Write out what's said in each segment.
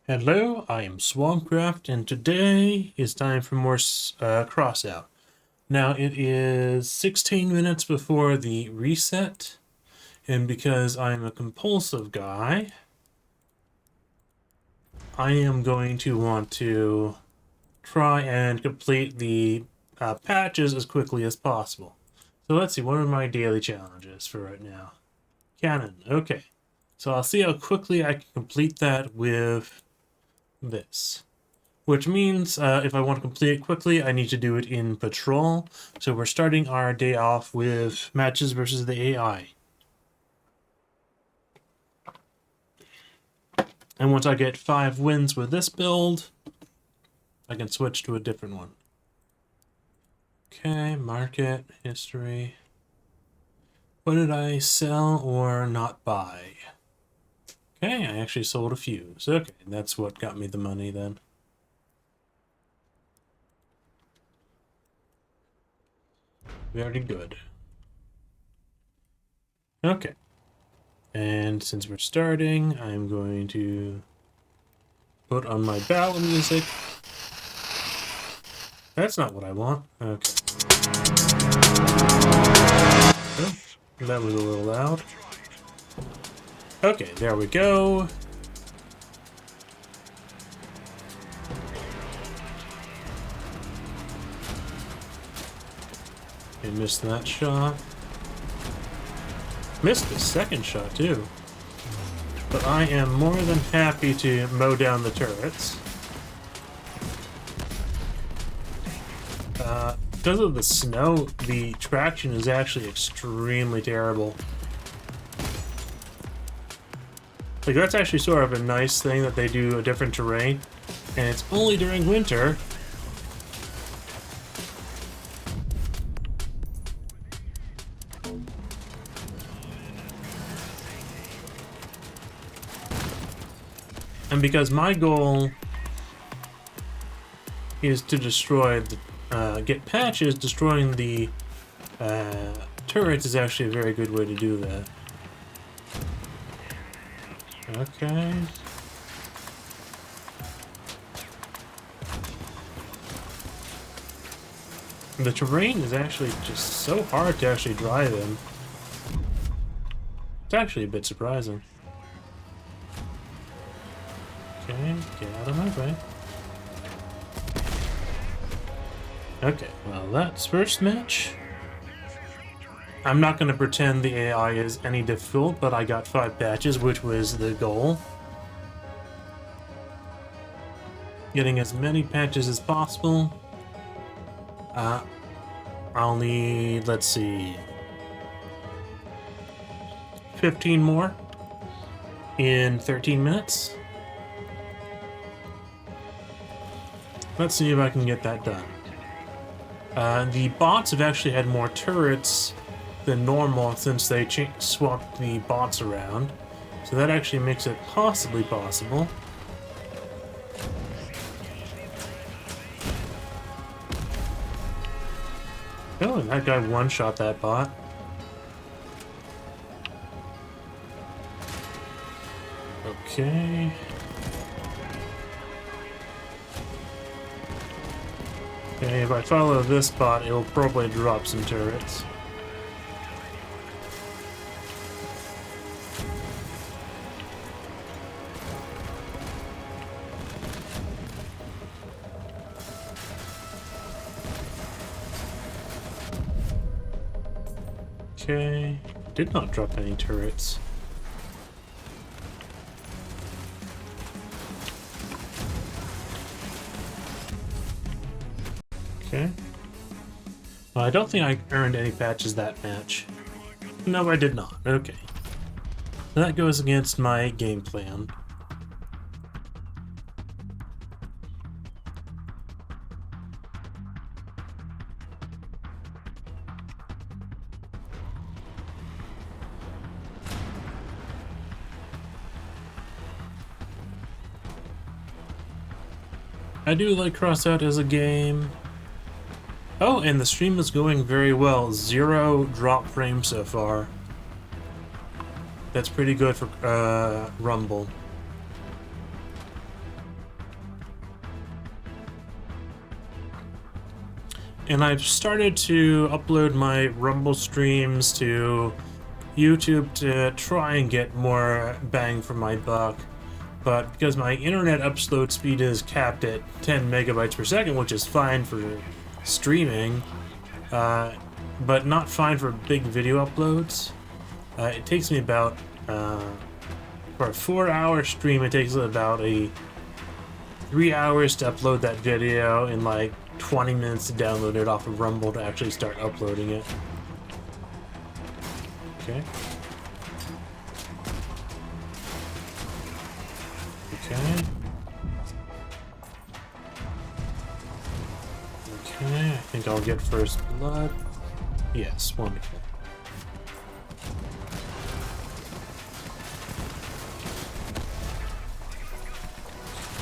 Hello, I am Swabcraft, and today is time for more Crossout. Now, it is 16 minutes before the reset, and because I'm a compulsive guy, I am going to want to try and complete the patches as quickly as possible. So let's see, what are my daily challenges for right now? Cannon, okay. So I'll see how quickly I can complete that with this. Which means if I want to complete it quickly, I need to do it in patrol. So we're starting our day off with matches versus the AI. And once I get 5 wins with this build, I can switch to a different one. Okay, market, history. What did I sell or not buy? Okay, I actually sold a few. So okay, that's what got me the money then. Very good. Okay. And since we're starting, I'm going to put on my battle music. That's not what I want. Okay. Oh, that was a little loud. Okay, there we go. I missed that shot. Missed the second shot, too. But I am more than happy to mow down the turrets. Because of the snow, the traction is actually extremely terrible. Like, that's actually sort of a nice thing that they do a different terrain. And it's only during winter. And because my goal is to destroy the, get patches, destroying the turrets is actually a very good way to do that. Okay. The terrain is actually just so hard to actually drive in. It's actually a bit surprising. Okay, get out of my way. Okay, well, that's first match. I'm not going to pretend the AI is any difficult, but I got 5 patches, which was the goal. Getting as many patches as possible. I'll need, let's see, 15 more in 13 minutes. Let's see if I can get that done. The bots have actually had more turrets than normal since they swapped the bots around. So that actually makes it possibly possible. Oh, and that guy one-shot that bot. Okay. Okay, if I follow this bot, it'll probably drop some turrets. Okay, did not drop any turrets. Okay. Well, I don't think I earned any patches that match. No, I did not. Okay. That goes against my game plan. I do like Crossout as a game. Oh, and the stream is going very well. 0 drop frames so far. That's pretty good for Rumble. And I've started to upload my Rumble streams to YouTube to try and get more bang for my buck. But because my internet upload speed is capped at 10 megabytes per second, which is fine for streaming, but not fine for big video uploads, it takes me about, for a 4-hour stream, it takes about 3 hours to upload that video and like 20 minutes to download it off of Rumble to actually start uploading it. Okay. Okay. Okay, I think I'll get first blood. Yes, wonderful.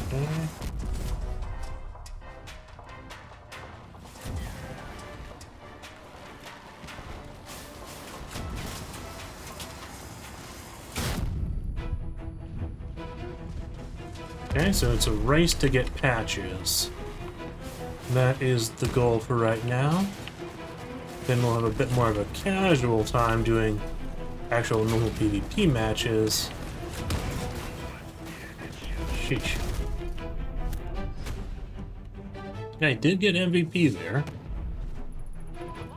Okay. Okay, so it's a race to get patches. That is the goal for right now. Then we'll have a bit more of a casual time doing actual normal PvP matches. Sheesh. Yeah, I did get MVP there.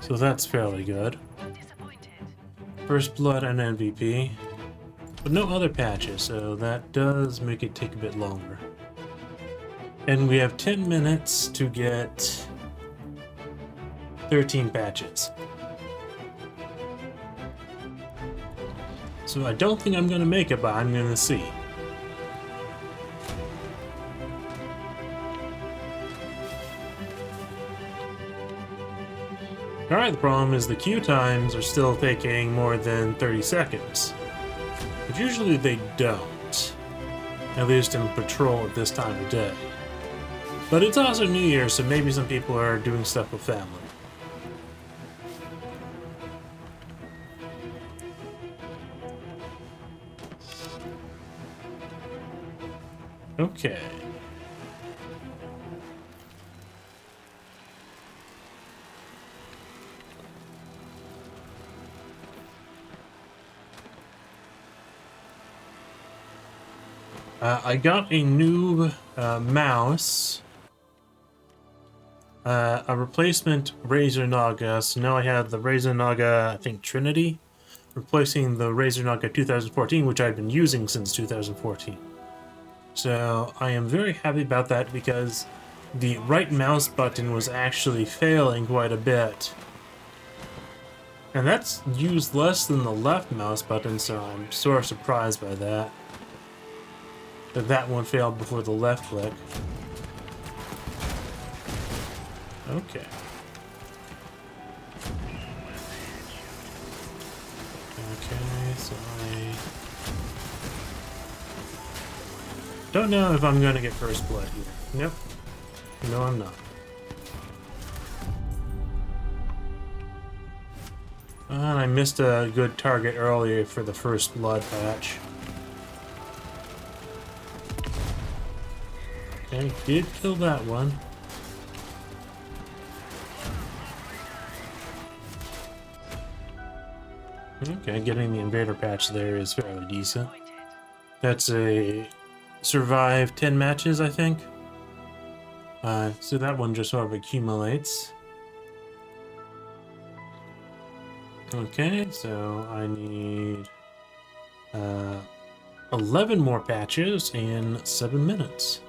So that's fairly good. First blood and MVP. But no other patches, so that does make it take a bit longer. And we have 10 minutes to get 13 patches. So I don't think I'm going to make it, but I'm going to see. Alright, the problem is the queue times are still taking more than 30 seconds. But usually they don't. At least in patrol at this time of day. But it's also New Year, so maybe some people are doing stuff with family. Okay. I got a new mouse. A replacement Razer Naga, so now I have the Razer Naga, I think Trinity, replacing the Razer Naga 2014, which I've been using since 2014. So I am very happy about that because the right mouse button was actually failing quite a bit. And that's used less than the left mouse button, so I'm sort of surprised by that. That one failed before the left click. Okay. Okay, so I don't know if I'm gonna get first blood here. Yep. No, I'm not. And I missed a good target earlier for the first blood patch. Okay, did kill that one. Okay, getting the invader patch there is fairly decent. That's a survive 10 matches, I think. So that one just sort of accumulates. Okay, so I need 11 more patches in 7 minutes.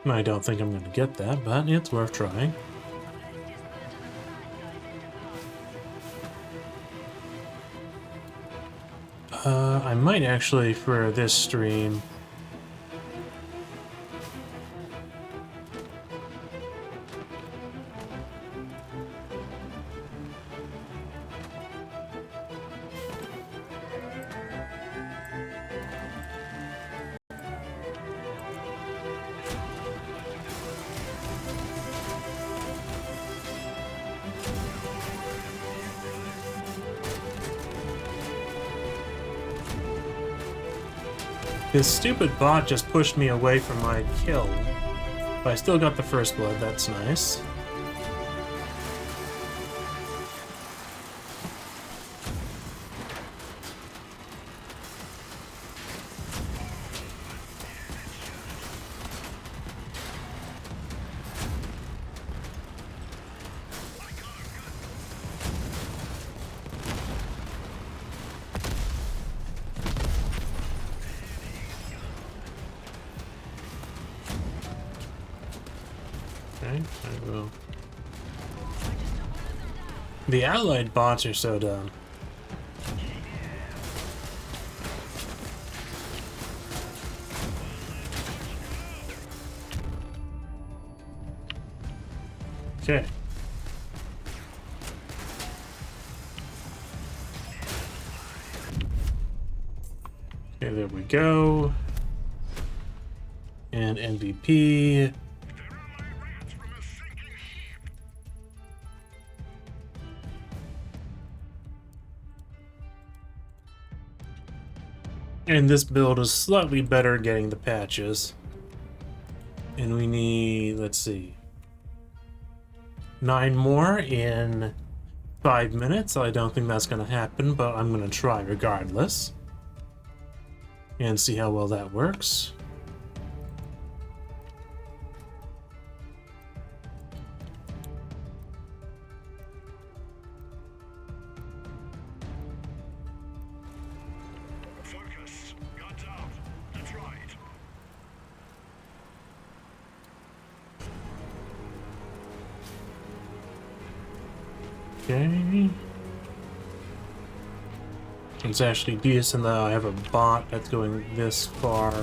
I don't think I'm going to get that, but it's worth trying. I might actually, for this stream, This stupid bot just pushed me away from my kill. But I still got the first blood, that's nice. Okay, I will. The allied bots are so dumb. Okay. Okay, there we go. And MVP. And this build is slightly better getting the patches. And we need, let's see, 9 more in 5 minutes. I don't think that's going to happen, but I'm going to try regardless. And see how well that works. Okay. It's actually decent that I have a bot that's going this far.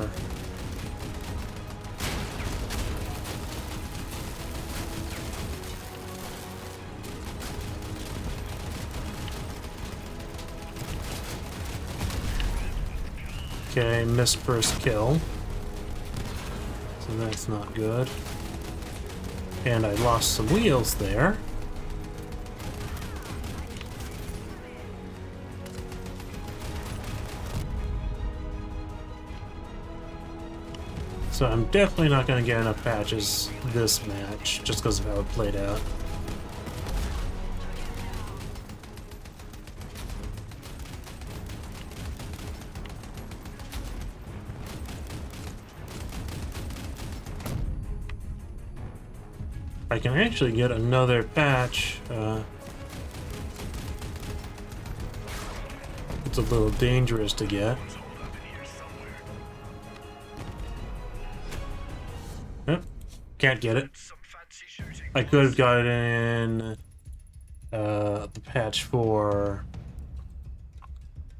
Okay, missed first kill. So that's not good. And I lost some wheels there. So I'm definitely not going to get enough patches this match, just because of how it played out. I can actually get another patch. It's a little dangerous to get. Can't get it. I could have gotten the patch for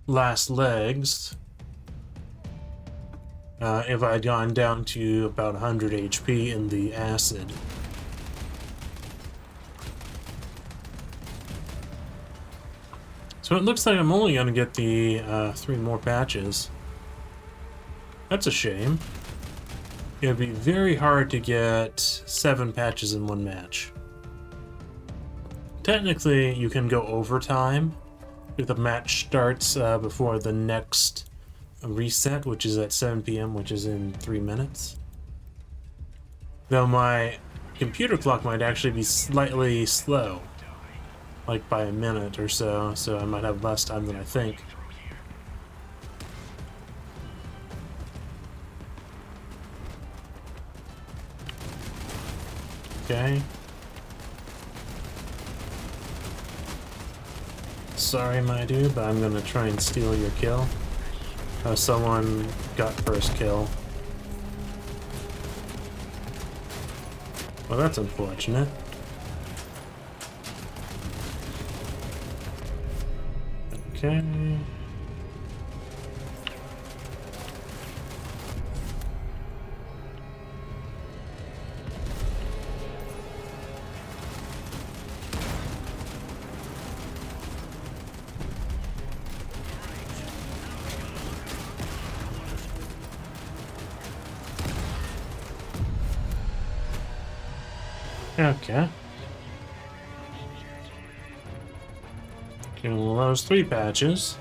last legs if I had gone down to about 100 HP in the acid. So it looks like I'm only going to get the 3 more patches. That's a shame. It would be very hard to get 7 patches in one match. Technically, you can go overtime if the match starts before the next reset, which is at 7 p.m., which is in 3 minutes. Though my computer clock might actually be slightly slow, like by a minute or so, so I might have less time than I think. Okay. Sorry, my dude, but I'm gonna try and steal your kill. Someone got first kill. Well, that's unfortunate. Okay. Okay. Okay, well, that was 3 patches.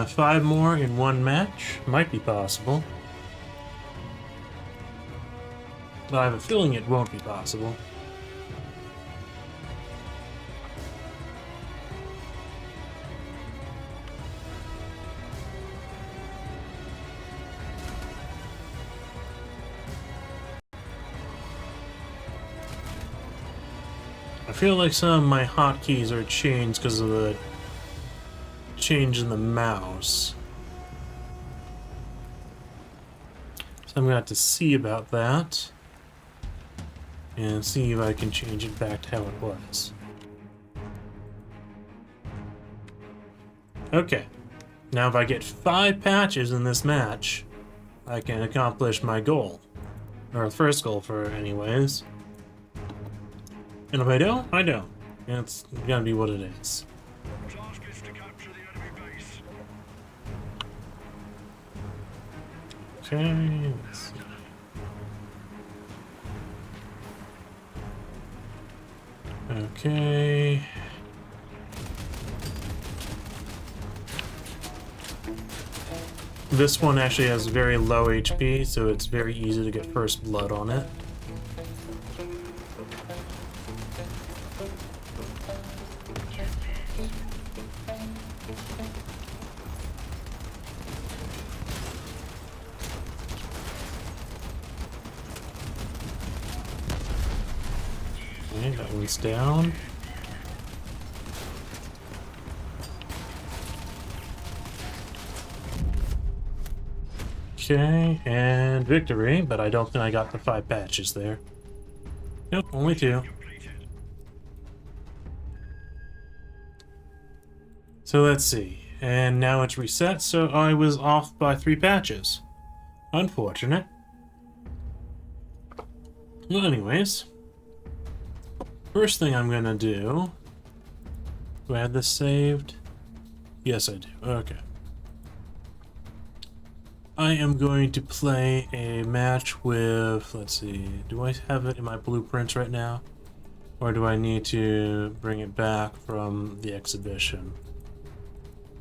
5 more in one match might be possible. But I have a feeling it won't be possible. I feel like some of my hotkeys are changed because of the change in the mouse. So I'm gonna have to see about that. And see if I can change it back to how it was. Okay. Now if I get 5 patches in this match, I can accomplish my goal. Or the first goal for it anyways. And if I don't, I don't. It's gonna be what it is. Task is to capture the enemy base. Okay, let's see. Okay. This one actually has very low HP, so it's very easy to get first blood on it. Okay, that one's down. Okay, and victory, but I don't think I got the 5 patches there. Nope, only 2. So let's see. And now it's reset, so I was off by 3 patches. Unfortunate. Well, anyways. First thing I'm gonna do... Do I have this saved? Yes, I do. Okay. I am going to play a match with... Let's see. Do I have it in my blueprints right now? Or do I need to bring it back from the exhibition?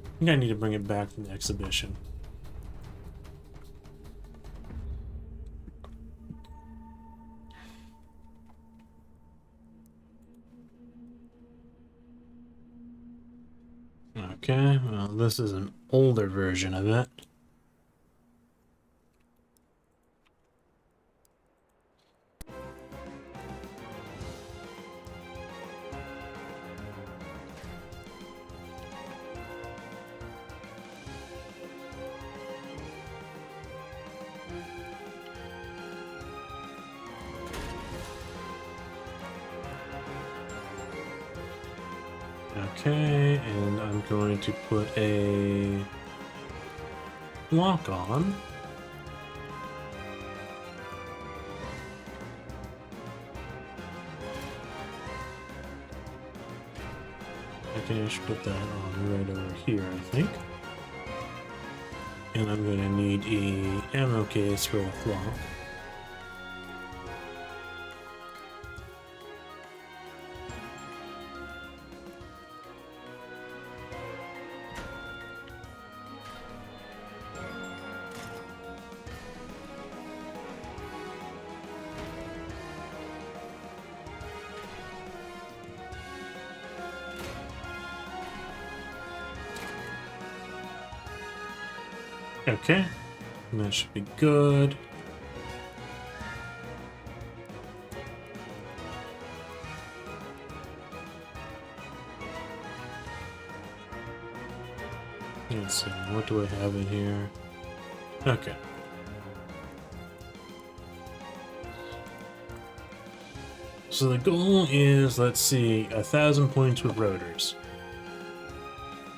I think I need to bring it back from the exhibition. Okay, well, this is an older version of it. Okay, and I'm going to put a lock on. Okay, I should put that on right over here, I think. And I'm going to need a ammo case for the flock. Okay, that should be good. Let's see, what do I have in here? Okay. So the goal is, let's see, 1,000 points with rotors.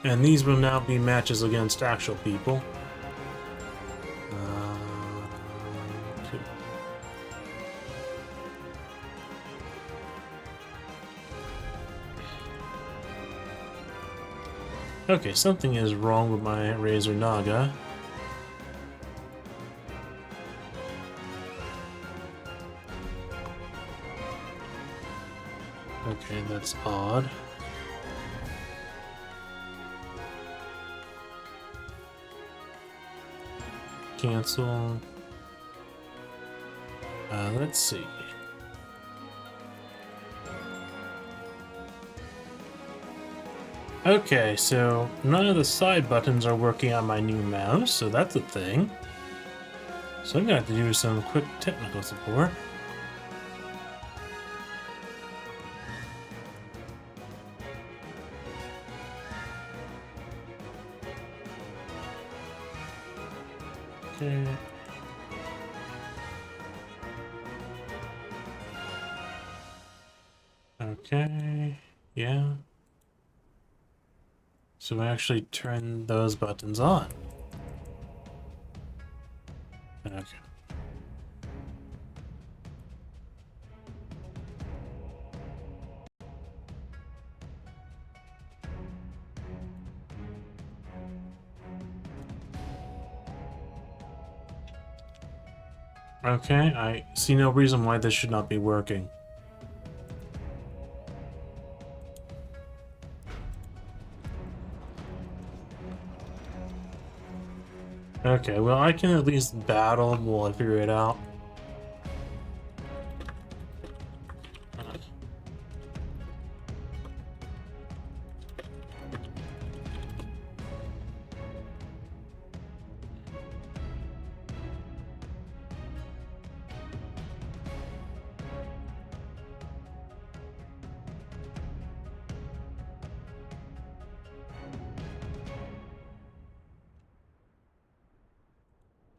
And these will now be matches against actual people. Okay, something is wrong with my Razor Naga. Okay, that's odd. cancel. Let's see. Okay, so none of the side buttons are working on my new mouse, so that's a thing. So I'm gonna have to do some quick technical support. Okay. Okay, yeah. So I actually turn those buttons on. Okay. Okay, I see no reason why this should not be working. Okay, well, I can at least battle while I figure it out.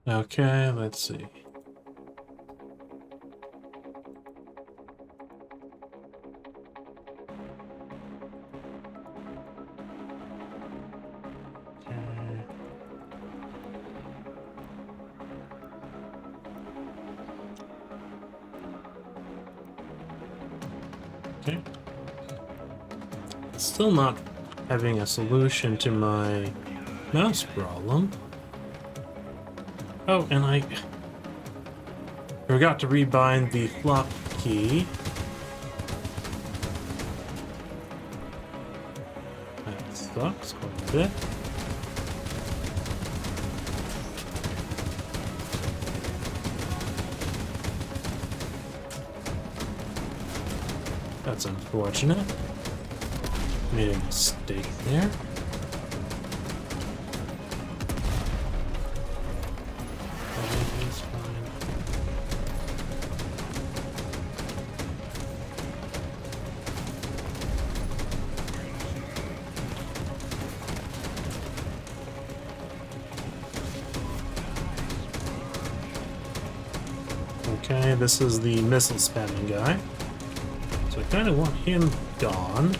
Okay, let's see. Okay. Still not having a solution to my mouse problem. Oh, and I forgot to rebind the flop key. That sucks quite a bit. That's unfortunate. Made a mistake there. Everything's fine. Okay, this is the missile spamming guy. So I kind of want him gone.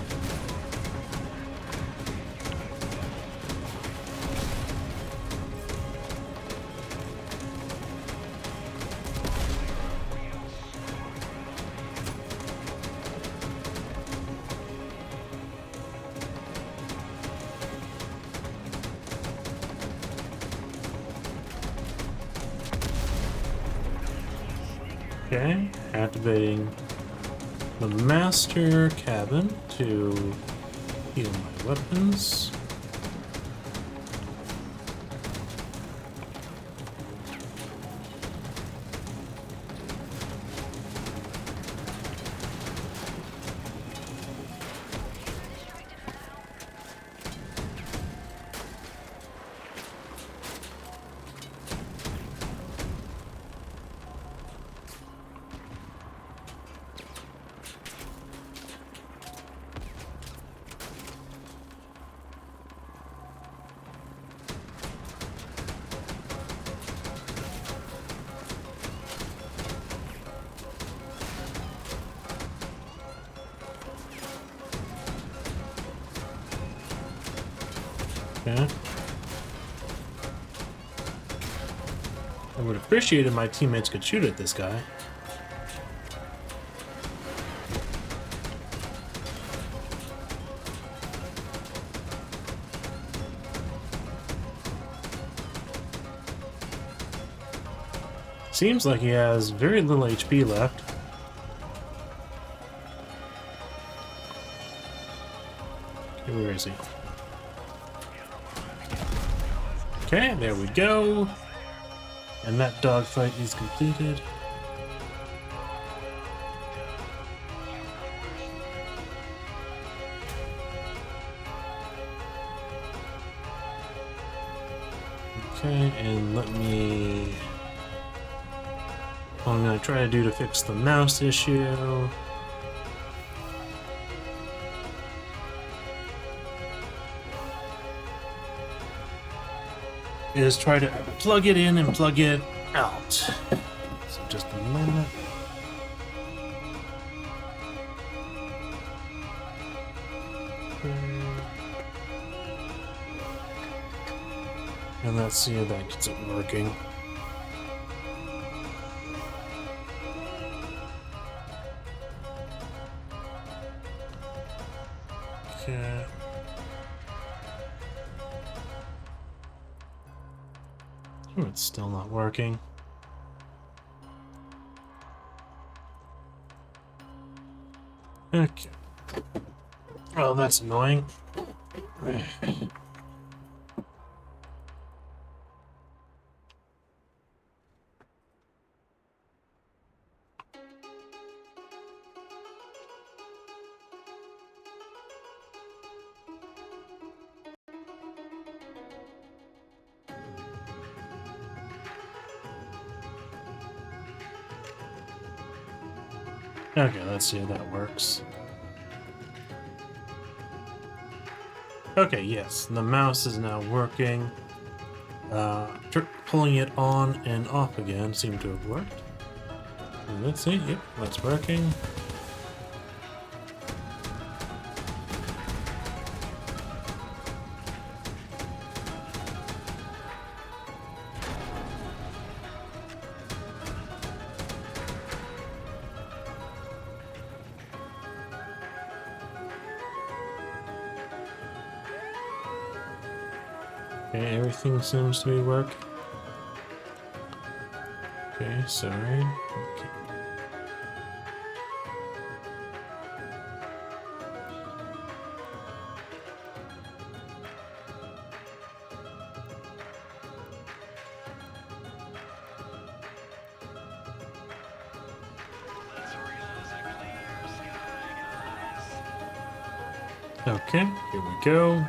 Okay, activating the master cabin to heal my weapons. Okay. I would appreciate if my teammates could shoot at this guy. Seems like he has very little HP left. Okay, where is he? Okay, there we go. And that dogfight is completed. Okay, and let me... What I'm going to try to do to fix the mouse issue is try to plug it in and plug it out. So just a moment. And let's see if that gets it working. Okay. Oh, it's still not working. Okay. Well, that's annoying. Okay, let's see how that works. Okay, yes, the mouse is now working. Pulling it on and off again seemed to have worked. And let's see, yep, that's working. Okay, everything seems to be working. Okay, sorry. Okay. Okay, here we go.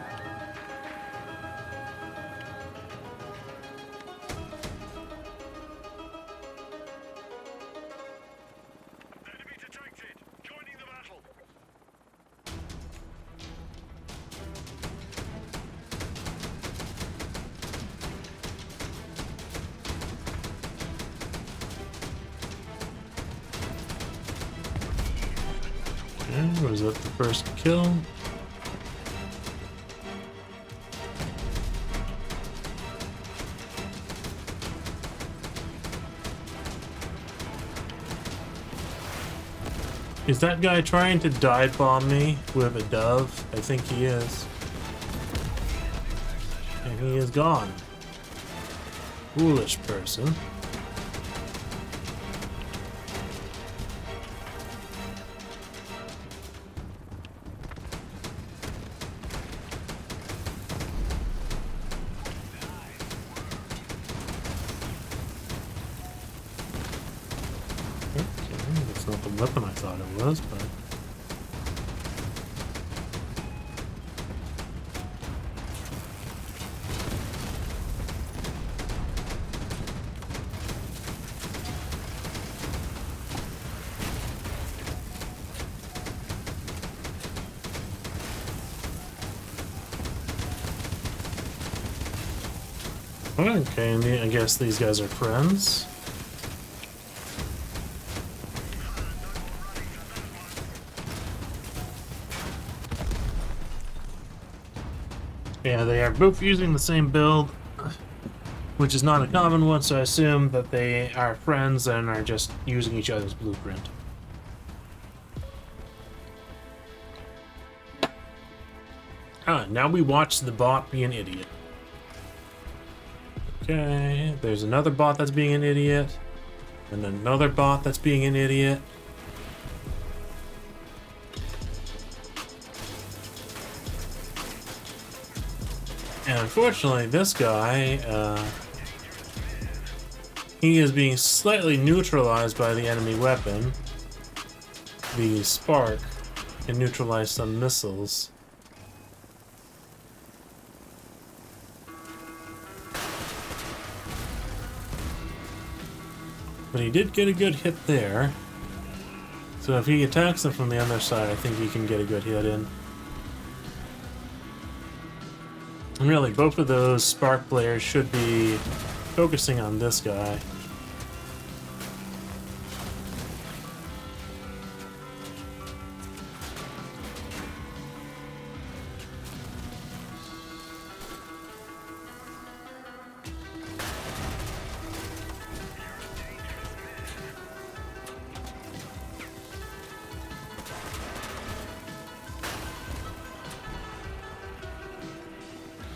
Enemy detected. Joining the battle. Okay, was that the first kill? Is that guy trying to dive bomb me with a dove? I think he is. And he is gone. Foolish person. Okay, that's not the weapon I thought it was, but... Okay, and I guess these guys are friends. Yeah, they are both using the same build, which is not a common one, so I assume that they are friends and are just using each other's blueprint. Ah, now we watch the bot be an idiot. Okay, there's another bot that's being an idiot, and another bot that's being an idiot. And unfortunately, this guy He is being slightly neutralized by the enemy weapon. The spark can neutralize some missiles. But he did get a good hit there. So if he attacks them from the other side, I think he can get a good hit in. And really, both of those spark players should be focusing on this guy.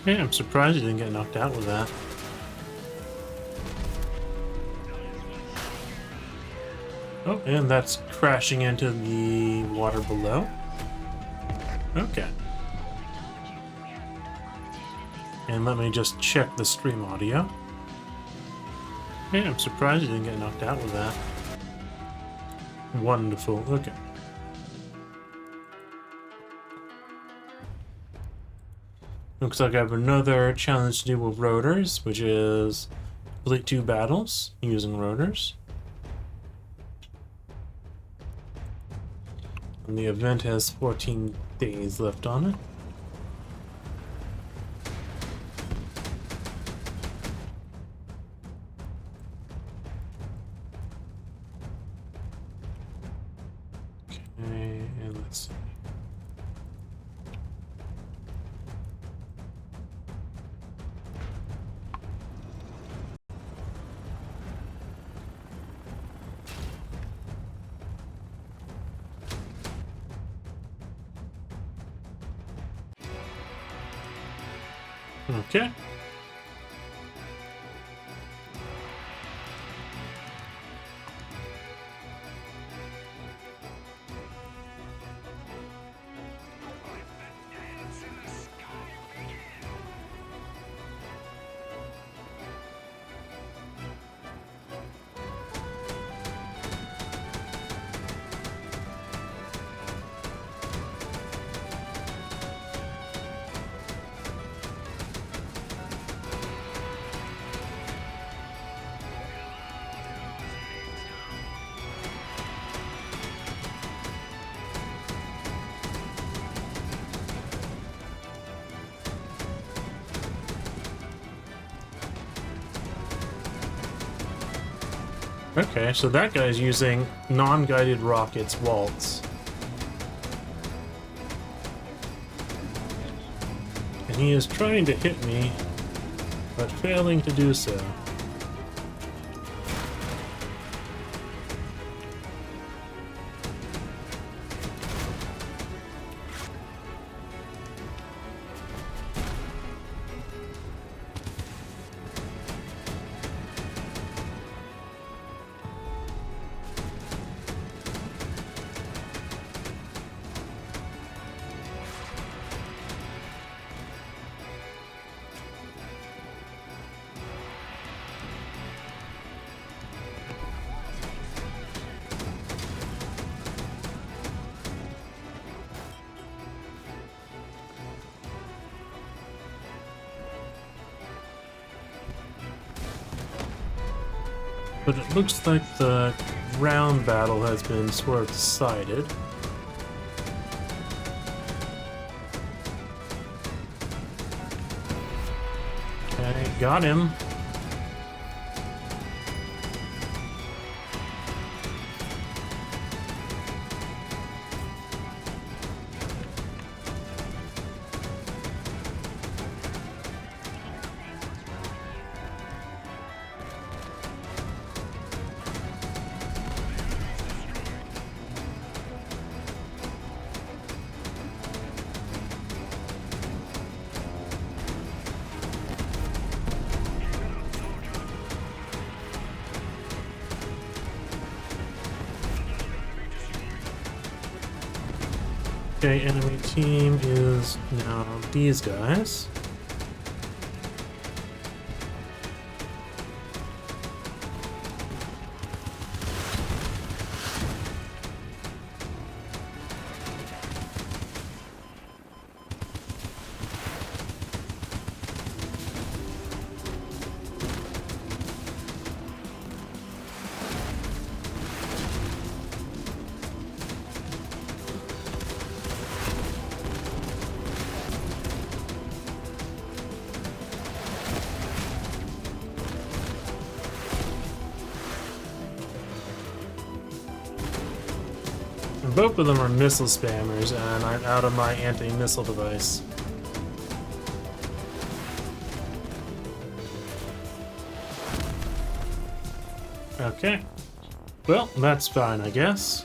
Yeah, I'm surprised he didn't get knocked out with that. Oh, and that's crashing into the water below. Okay. And let me just check the stream audio. Yeah, I'm surprised he didn't get knocked out with that. Wonderful. Okay. Looks like I have another challenge to do with rotors, which is complete 2 battles using rotors. And the event has 14 days left on it. Okay, and let's see. Okay. Okay, so that guy's using non-guided rockets waltz. And he is trying to hit me, but failing to do so. But it looks like the round battle has been sort of decided. Okay, got him. Okay, enemy team is now these guys. both of them are missile spammers, and I'm out of my anti-missile device. Okay. Well, that's fine, I guess.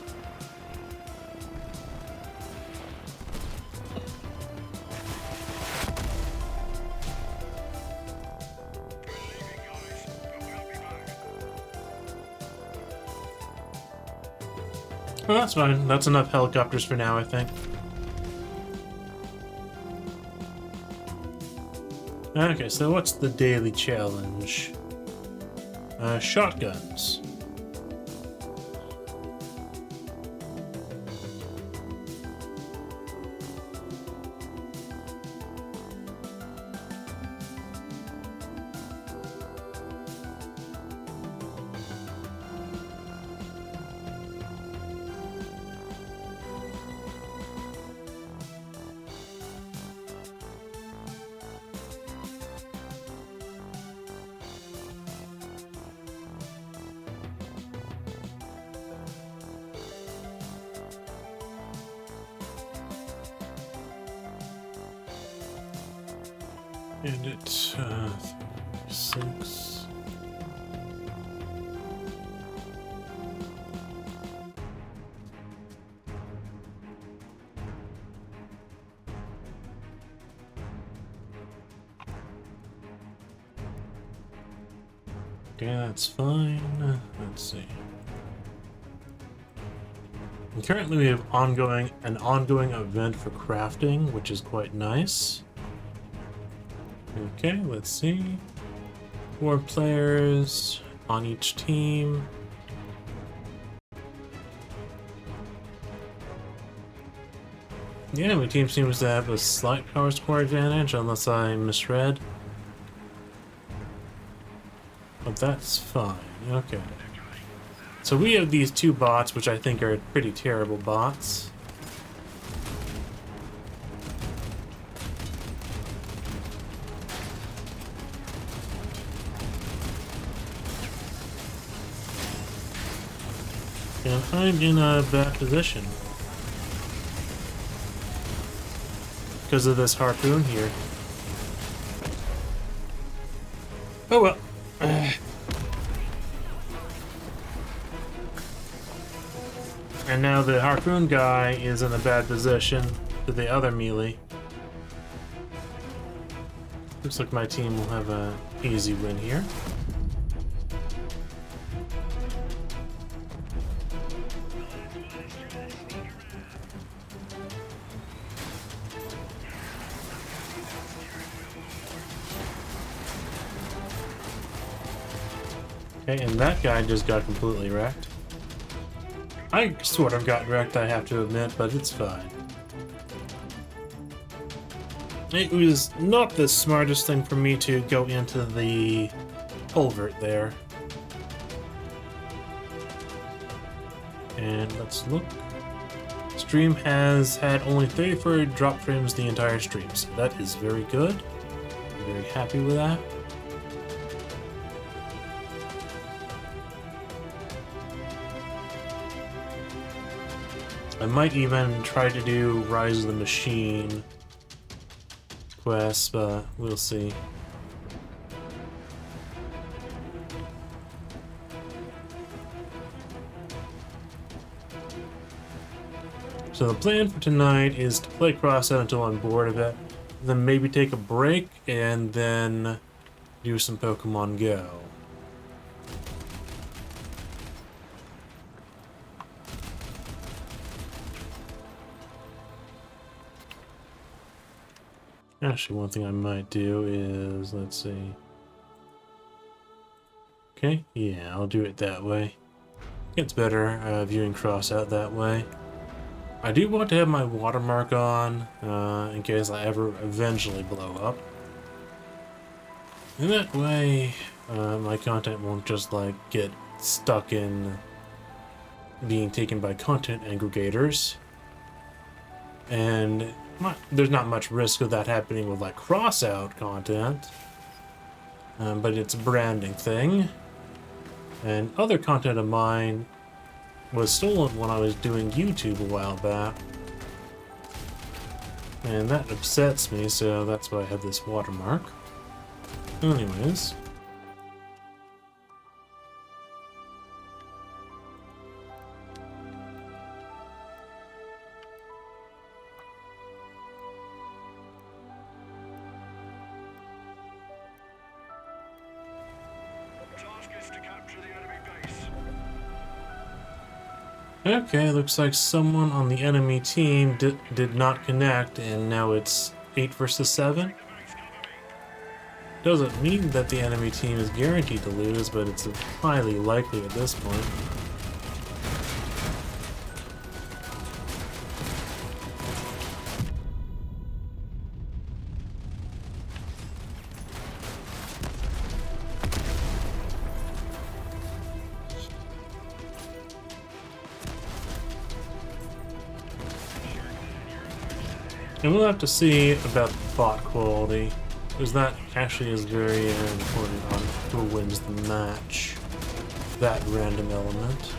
Well, that's fine. That's enough helicopters for now, I think. Okay, so what's the daily challenge? Shotguns. And it's 6. Okay, that's fine. Let's see. And currently we have an ongoing event for crafting, which is quite nice. Okay, let's see. 4 players on each team. Yeah, my team seems to have a slight power score advantage, unless I misread. But that's fine. Okay. So we have these 2 bots, which I think are pretty terrible bots. And I'm in a bad position because of this harpoon here. Oh well. And now the harpoon guy is in a bad position to the other melee. Looks like my team will have an easy win here. Okay, and that guy just got completely wrecked. I sort of got wrecked, I have to admit, but it's fine. It was not the smartest thing for me to go into the culvert there. And let's look. Stream has had only 34 drop frames the entire stream, so that is very good. I'm very happy with that. I might even try to do Rise of the Machine quests, but we'll see. So the plan for tonight is to play Crossout until I'm bored of it, then maybe take a break, and then do some Pokemon Go. Actually, one thing I might do is, let's see. Okay, yeah, I'll do it that way. It's better viewing Crossout that way. I do want to have my watermark on in case I ever eventually blow up. And that way, my content won't just like get stuck in being taken by content aggregators. And there's not much risk of that happening with like Crossout content, but it's a branding thing. And other content of mine was stolen when I was doing YouTube a while back. And that upsets me, so that's why I have this watermark. Anyways. Task is to capture the enemy base. Okay, looks like someone on the enemy team did not connect, and now it's 8 versus 7. Doesn't mean that the enemy team is guaranteed to lose, but it's highly likely at this point. And we'll have to see about the bot quality, because that actually is very important on who wins the match. That random element.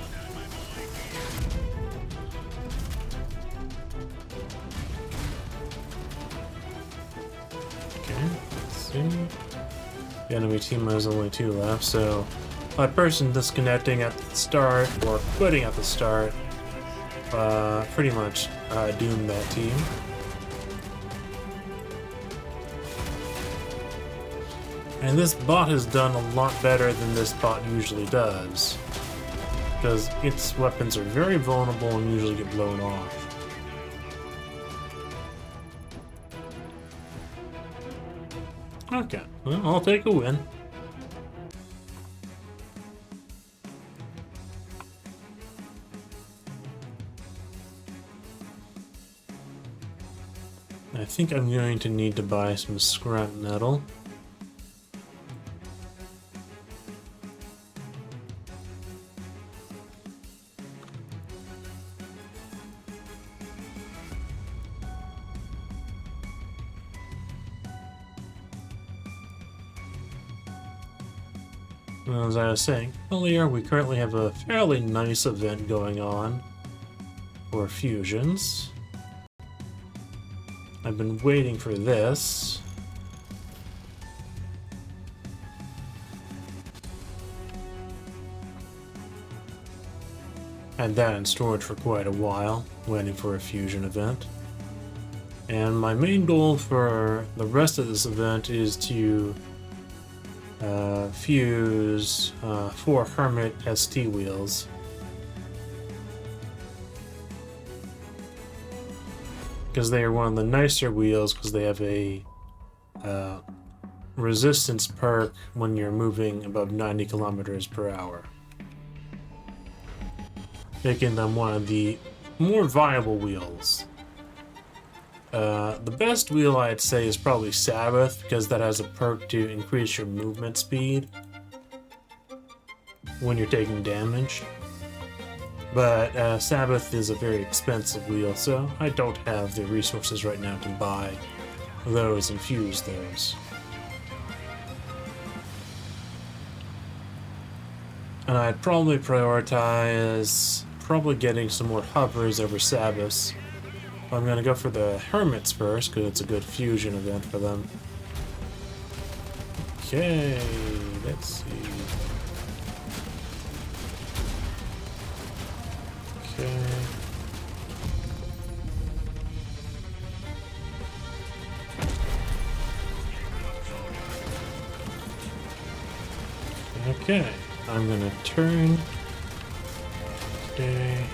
Okay, let's see. The enemy team has only 2 left, so a person disconnecting at the start or quitting at the start pretty much doomed that team. And this bot has done a lot better than this bot usually does, because its weapons are very vulnerable and usually get blown off. Okay, well, I'll take a win. I think I'm going to need to buy some scrap metal. As I was saying earlier, we currently have a fairly nice event going on for fusions. I've been waiting for this. Had that in storage for quite a while, waiting for a fusion event. And my main goal for the rest of this event is to fuse 4 Hermit ST wheels. Because they are one of the nicer wheels, because they have a resistance perk when you're moving above 90 kilometers per hour, making them one of the more viable wheels. The best wheel I'd say is probably Sabbath, because that has a perk to increase your movement speed when you're taking damage. But Sabbath is a very expensive wheel, so I don't have the resources right now to buy those and fuse those. And I'd probably prioritize getting some more hovers over Sabbaths. I'm gonna go for the Hermits first, because it's a good fusion event for them. Okay, let's see. Okay. Okay, I'm gonna turn. Okay.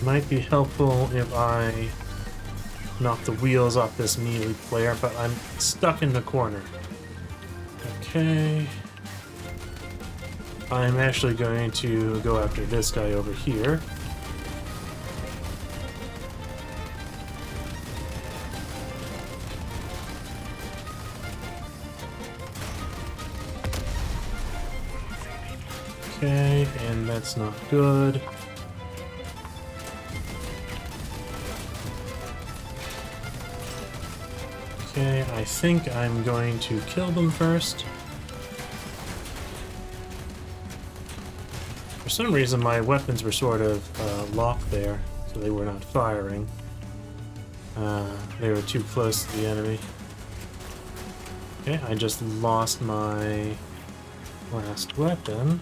Might be helpful if I knock the wheels off this melee player, but I'm stuck in the corner. Okay. I'm actually going to go after this guy over here. Okay, and that's not good. Okay, I think I'm going to kill them first. For some reason, my weapons were sort of locked there, so they were not firing. They were too close to the enemy. Okay, I just lost my last weapon.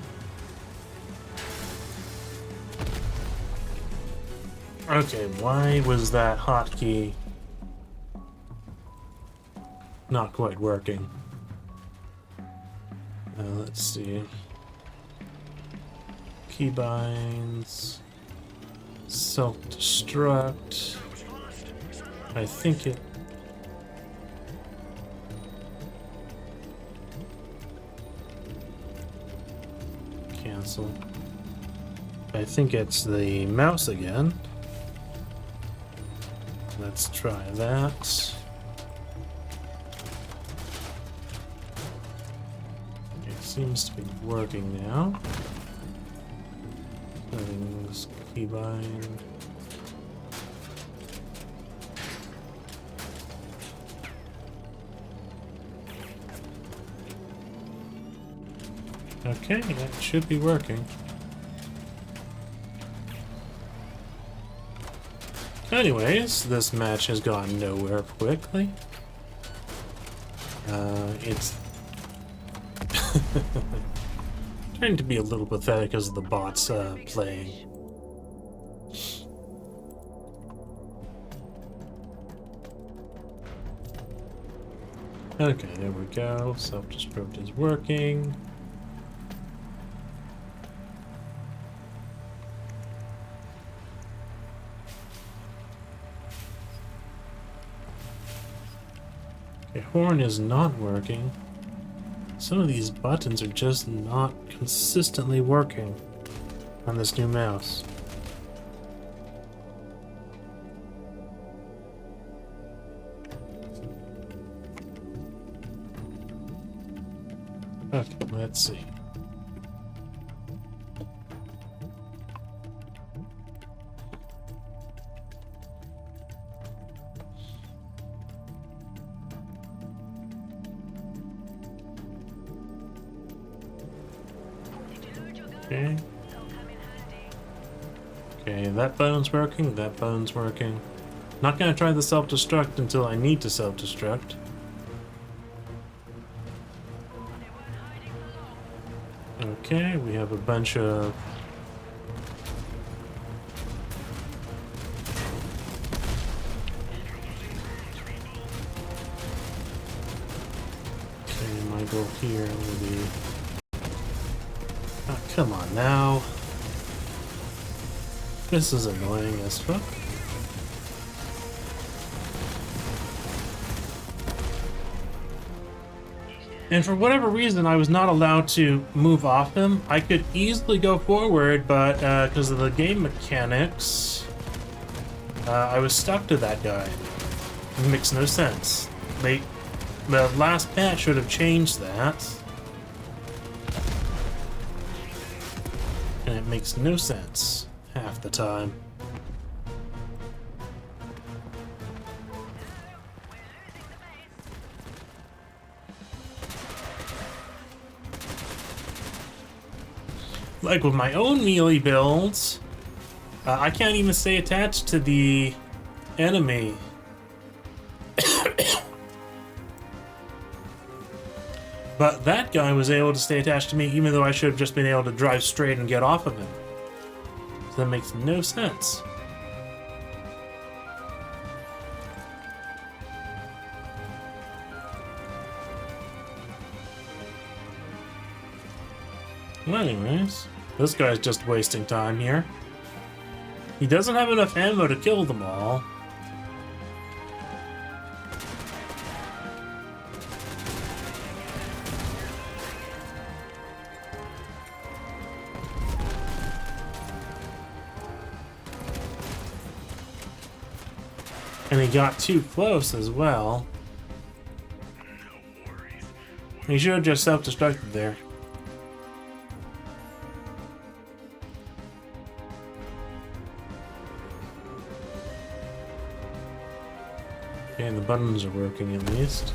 Okay, why was that hotkey not quite working? Let's see. Keybinds. Self-destruct. I think it... Cancel. I think it's the mouse again. Let's try that. It seems to be working now. Settings, keybind. Okay, that should be working. Anyways, this match has gone nowhere quickly. It's trying to be a little pathetic as the bots playing. Okay, there we go. Self-destruct is working. Okay, horn is not working. Some of these buttons are just not consistently working on this new mouse. Okay, let's see. Okay. Okay, that button's working, that button's working. Not gonna try the self-destruct until I need to self-destruct. Okay, we have a bunch of... Okay, my goal here will be... Oh, come on now. This is annoying as fuck. And for whatever reason, I was not allowed to move off him. I could easily go forward, but because of the game mechanics, I was stuck to that guy. It makes no sense. The last patch should have changed that. And it makes no sense half the time. Like with my own melee builds, I can't even stay attached to the enemy. But that guy was able to stay attached to me even though I should have just been able to drive straight and get off of him. So that makes no sense. Well, anyways, this guy's just wasting time here. He doesn't have enough ammo to kill them all. And he got too close as well. He should have just self-destructed there. Okay, the buttons are working at least.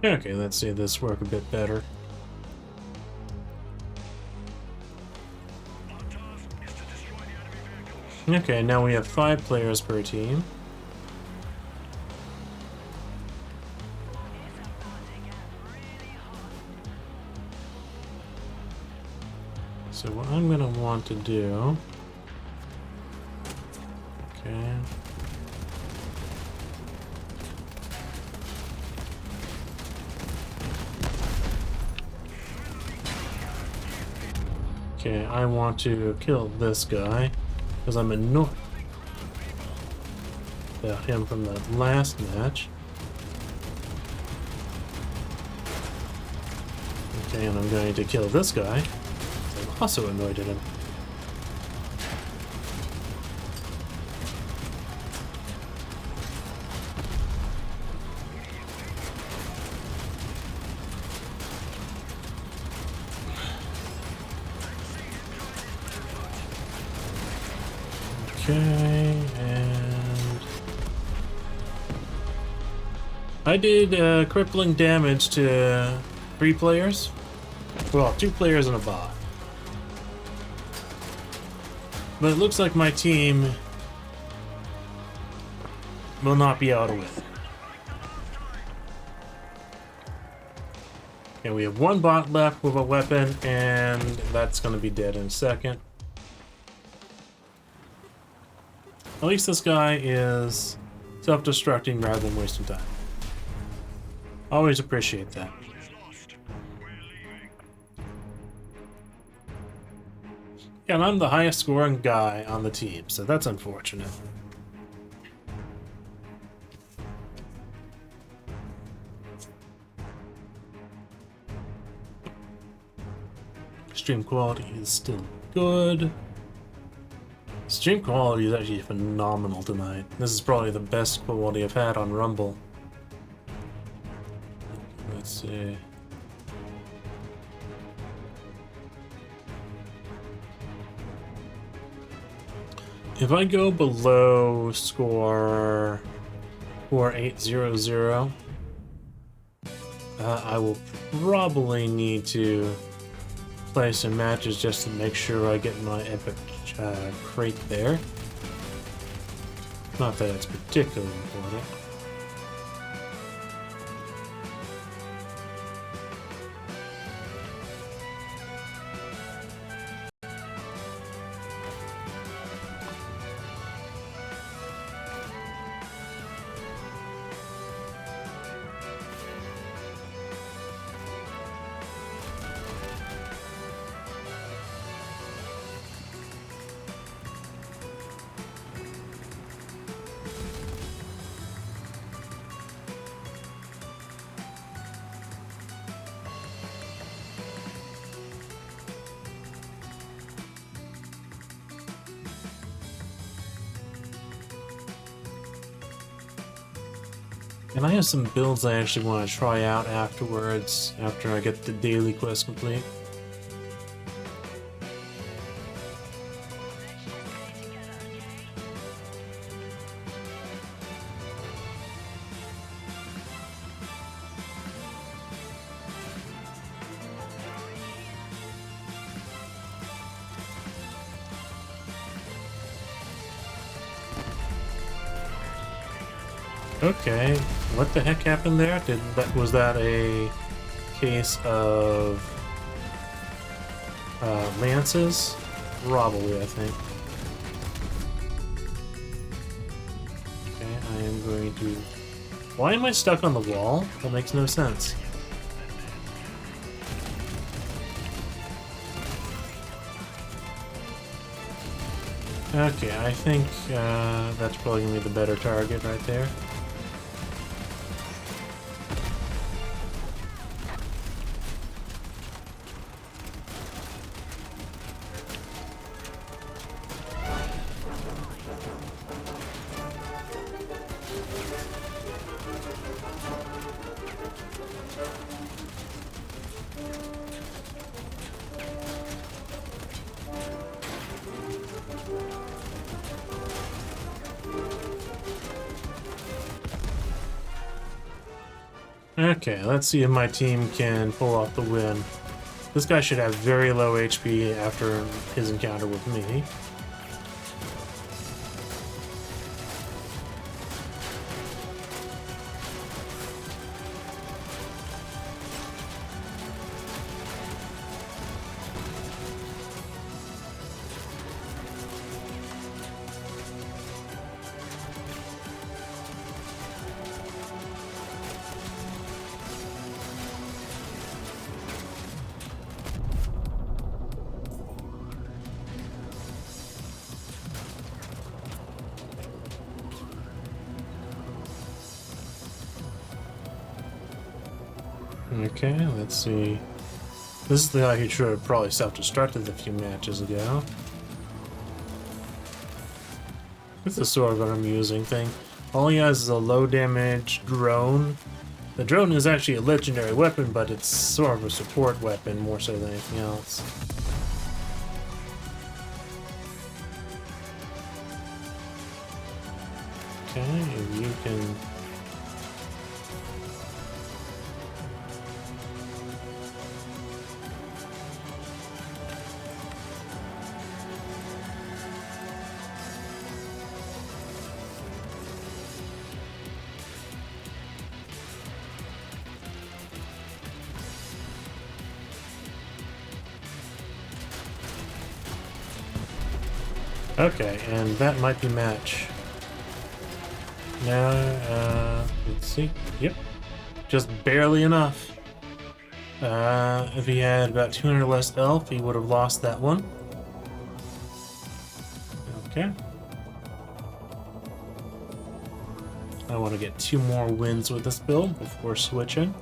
Okay, let's see this work a bit better. Our task is to destroy the enemy vehicles. Okay, now we have 5 players per team. So what I'm gonna want to do... Okay... Okay, I want to kill this guy, because I'm annoyed about him from the last match. Okay, and I'm going to kill this guy. I'm also annoyed at him. Okay, and I did crippling damage to 3 players. Well, 2 players and a bot. But it looks like my team will not be able to win. Okay, we have 1 bot left with a weapon, and that's going to be dead in a second. At least this guy is self-destructing rather than wasting time. Always appreciate that. Is lost. We're leaving. Yeah, and I'm the highest scoring guy on the team, so that's unfortunate. Stream quality is still good. Stream quality is actually phenomenal tonight. This is probably the best quality I've had on Rumble. Let's see. If I go below score 4800, I will probably need to play some matches just to make sure I get my epic crate there. Not that it's particularly important. And I have some builds I actually want to try out afterwards, after I get the daily quest complete. Okay, what the heck happened there? Was that a case of lances? Probably, I think. Okay, I'm going to... Why am I stuck on the wall? That makes no sense. Okay, I think that's probably going to be the better target right there. Okay, let's see if my team can pull off the win. This guy should have very low HP after his encounter with me. Okay, let's see. This is the guy who should have probably self-destructed a few matches ago. This is sort of an amusing thing. All he has is a low damage drone. The drone is actually a legendary weapon, but it's sort of a support weapon more so than anything else. Okay, if you can... Okay, and that might be match. Now, let's see. Yep. Just barely enough. If he had about 200 less health, he would have lost that one. Okay. I want to get 2 more wins with this build before switching.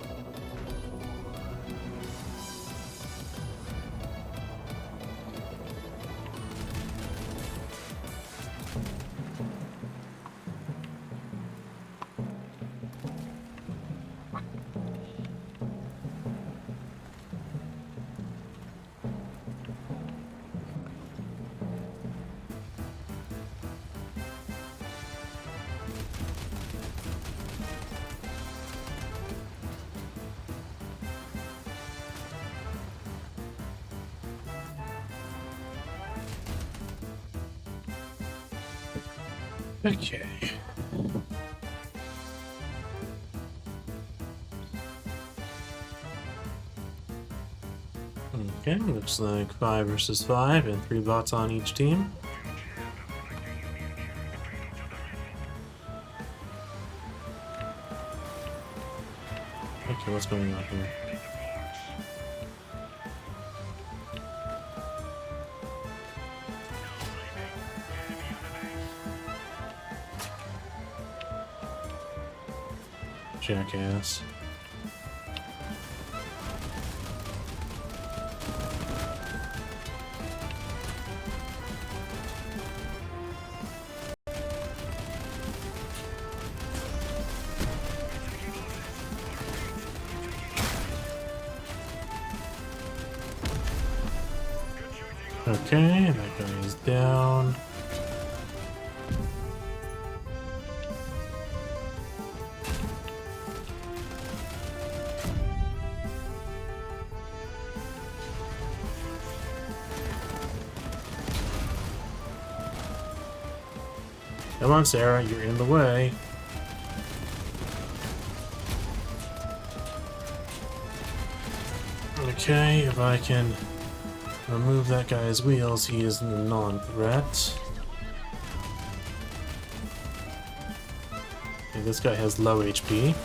Okay. Okay, looks like 5 versus 5 and 3 bots on each team. Okay, what's going on here? Jackass. Okay, that guy is down. Come on, Sarah, you're in the way. Okay, if I can remove that guy's wheels, he is a non-threat. Okay, this guy has low HP.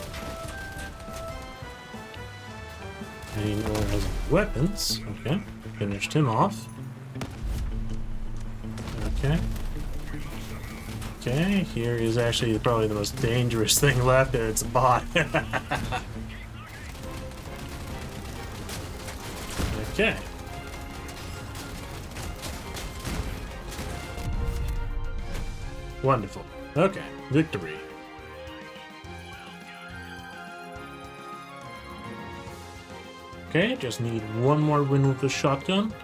And he no longer has any weapons. Okay, finished him off. Okay. Okay, here is actually probably the most dangerous thing left, and it's a bot. Okay. Wonderful. Okay, victory. Okay, just need one more win with the shotgun.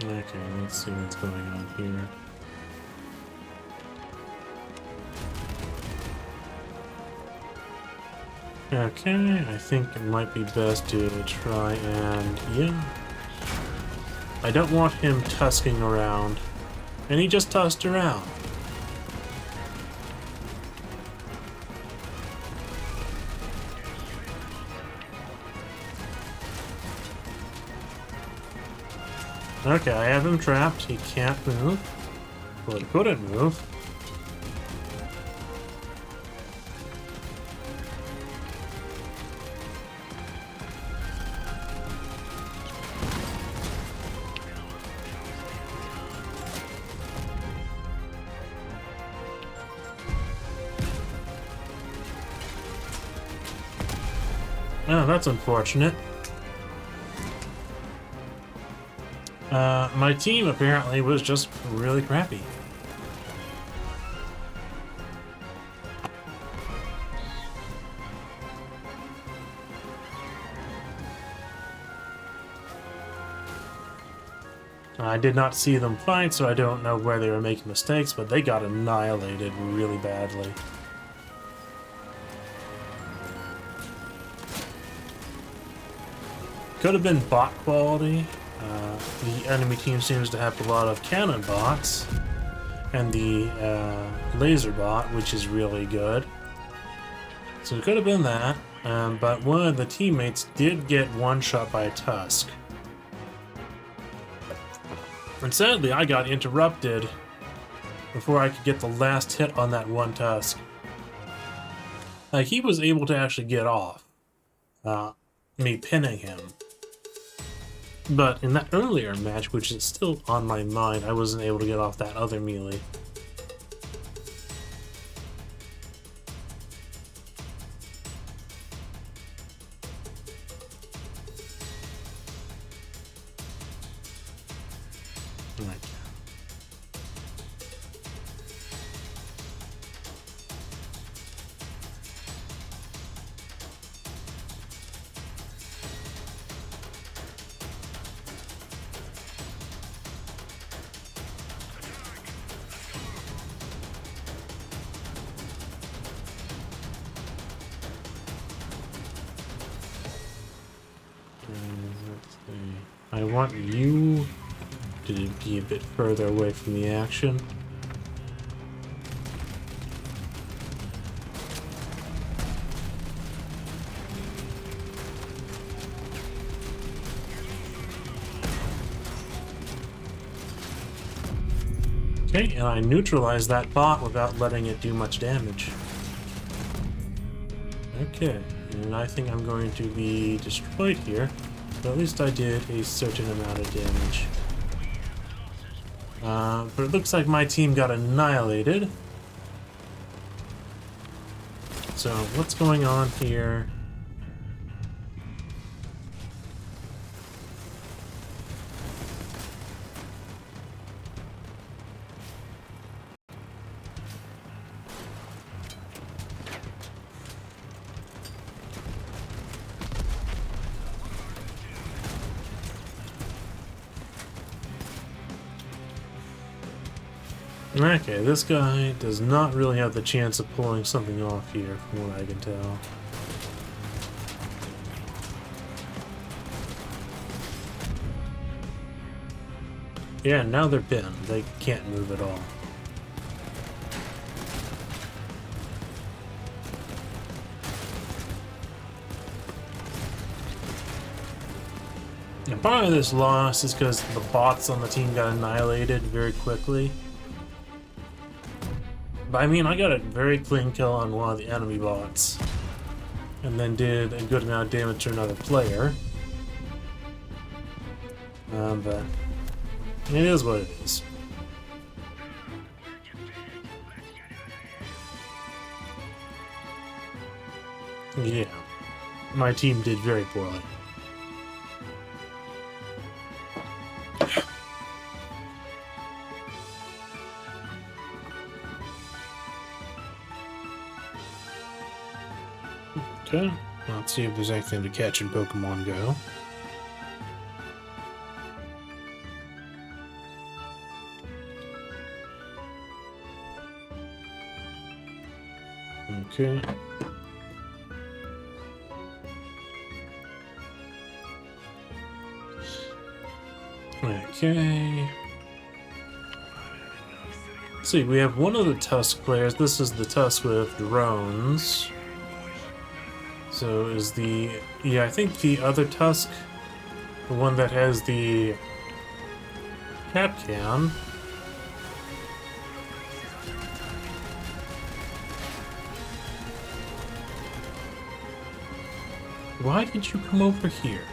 Okay, let's see what's going on here. Okay, I think it might be best to try and... yeah. I don't want him tusking around. And he just tusked around. Okay, I have him trapped. He can't move. Well, he couldn't move. Oh, that's unfortunate. My team apparently was just really crappy. I did not see them fight, so I don't know where they were making mistakes, but they got annihilated really badly. Could have been bot quality. The enemy team seems to have a lot of cannon bots, and the laser bot, which is really good. So it could have been that, but one of the teammates did get one shot by a tusk. And sadly, I got interrupted before I could get the last hit on that one tusk. Like, he was able to actually get off me pinning him. But in that earlier match, which is still on my mind, I wasn't able to get off that other melee. Right. I want you to be a bit further away from the action. Okay, and I neutralized that bot without letting it do much damage. Okay, and I think I'm going to be destroyed here. But at least I did a certain amount of damage. But it looks like my team got annihilated. So what's going on here? Okay, this guy does not really have the chance of pulling something off here, from what I can tell. Yeah, now they're pinned. They can't move at all. And part of this loss is because the bots on the team got annihilated very quickly. But I mean, I got a very clean kill on one of the enemy bots. And then did a good amount of damage to another player. But it is what it is. Yeah, my team did very poorly. Okay, let's see if there's anything to catch in Pokemon Go. Okay. Okay. Let's see, we have one of the Tusk players. This is the Tusk with drones. So is the... yeah, I think the other Tusk, the one that has the Capcan. Why did you come over here?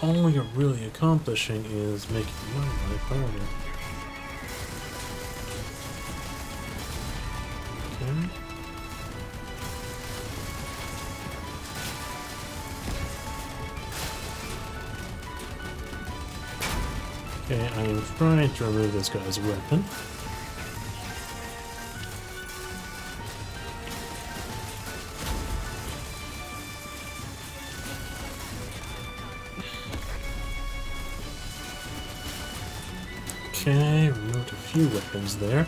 All you're really accomplishing is making my life harder. Okay. Okay, I am trying to remove this guy's weapon. Okay, removed a few weapons there.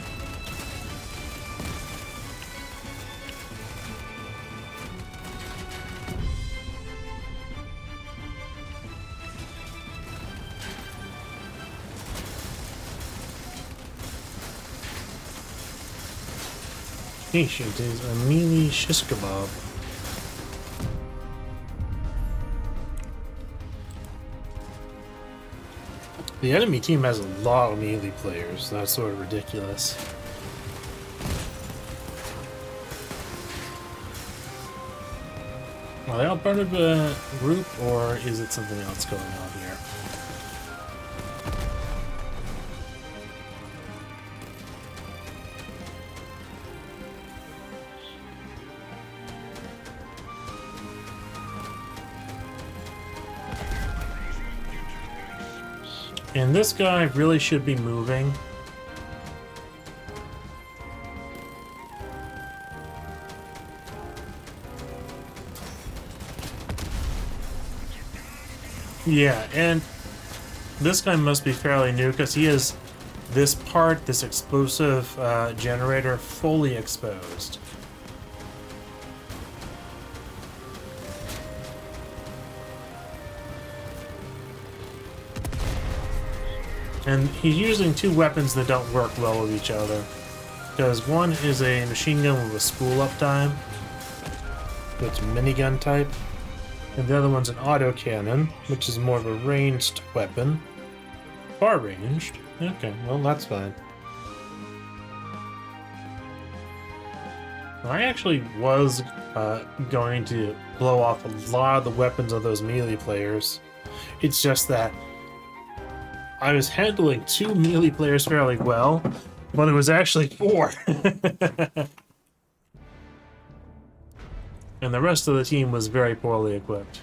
Yeesh, it is a melee shish kebab. The enemy team has a lot of melee players. That's sort of ridiculous. Are they all part of a group, or is it something else going on here? And this guy really should be moving. Yeah, and this guy must be fairly new because he has this part, this explosive generator, fully exposed. And he's using two weapons that don't work well with each other. Because one is a machine gun with a spool up time, that's minigun type. And the other one's an autocannon, which is more of a ranged weapon. Far ranged? Okay, well that's fine. I actually was going to blow off a lot of the weapons of those melee players. It's just that I was handling two melee players fairly well, but it was actually 4. And the rest of the team was very poorly equipped.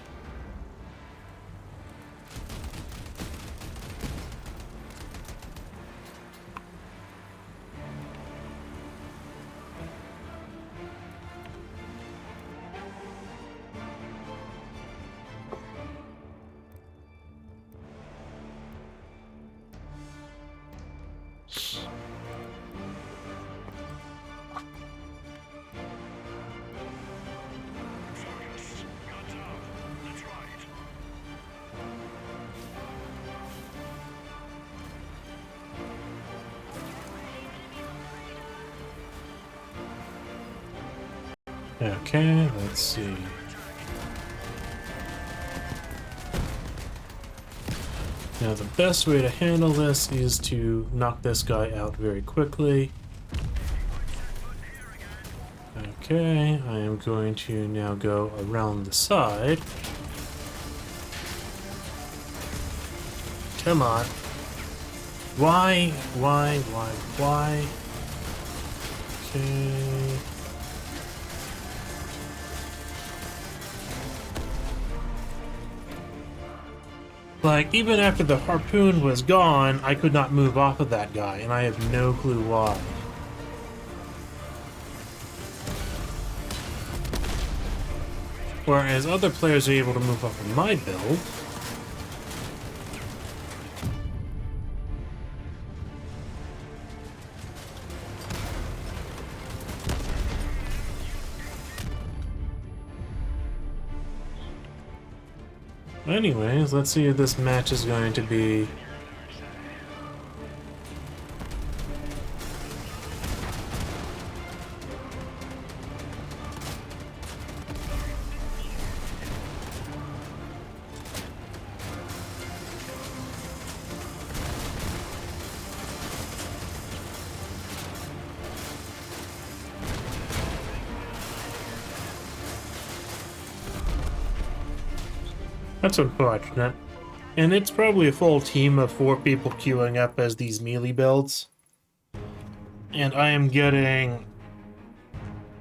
Okay, let's see. Now the best way to handle this is to knock this guy out very quickly. Okay, I am going to now go around the side. Come on. Why? Okay. Like, even after the harpoon was gone, I could not move off of that guy, and I have no clue why. Whereas other players are able to move off of my build. Anyways, let's see if this match is going to be... That's unfortunate. And it's probably a full team of 4 people queuing up as these melee builds. And I am getting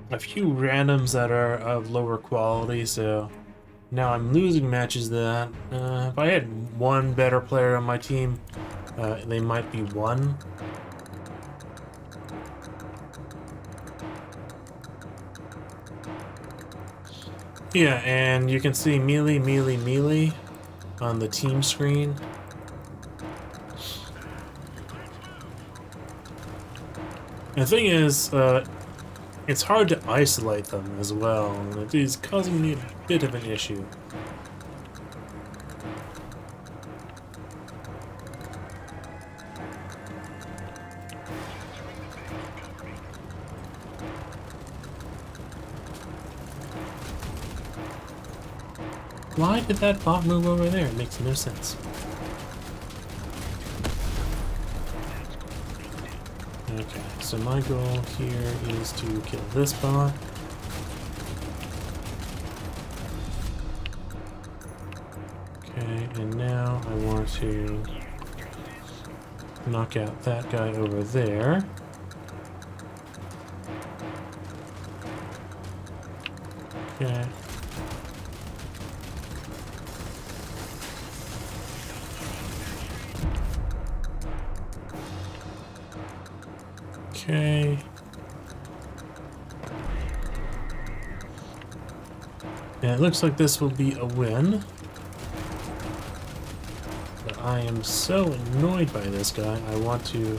a few randoms that are of lower quality, so now I'm losing matches that if I had one better player on my team, they might be won. Yeah, and you can see melee, melee, melee on the team screen. The thing is, it's hard to isolate them as well, and it is causing me a bit of an issue. Why did that bot move over there? It makes no sense. Okay, so my goal here is to kill this bot. Okay, and now I want to knock out that guy over there. Okay. Okay. And it looks like this will be a win. But I am so annoyed by this guy, I want to...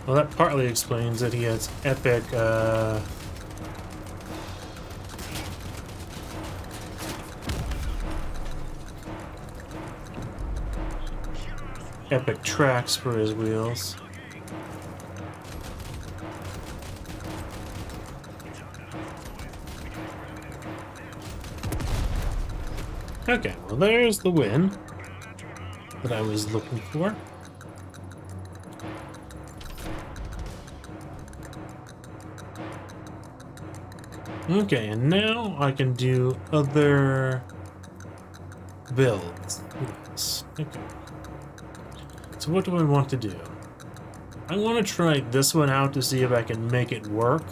Well, that partly explains that he has epic, epic tracks for his wheels. Okay, well there's the win that I was looking for. Okay, and now I can do other builds. Yes. Okay. So what do I want to do? I want to try this one out to see if I can make it work.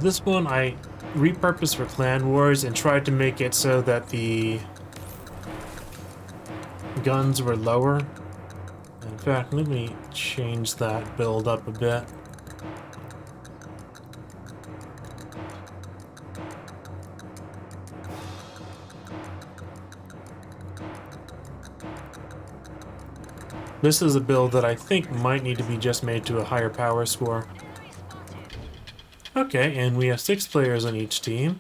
This one I repurposed for Clan Wars and tried to make it so that the guns were lower. In fact, let me change that build up a bit. This is a build that I think might need to be just made to a higher power score. Okay, and we have 6 players on each team.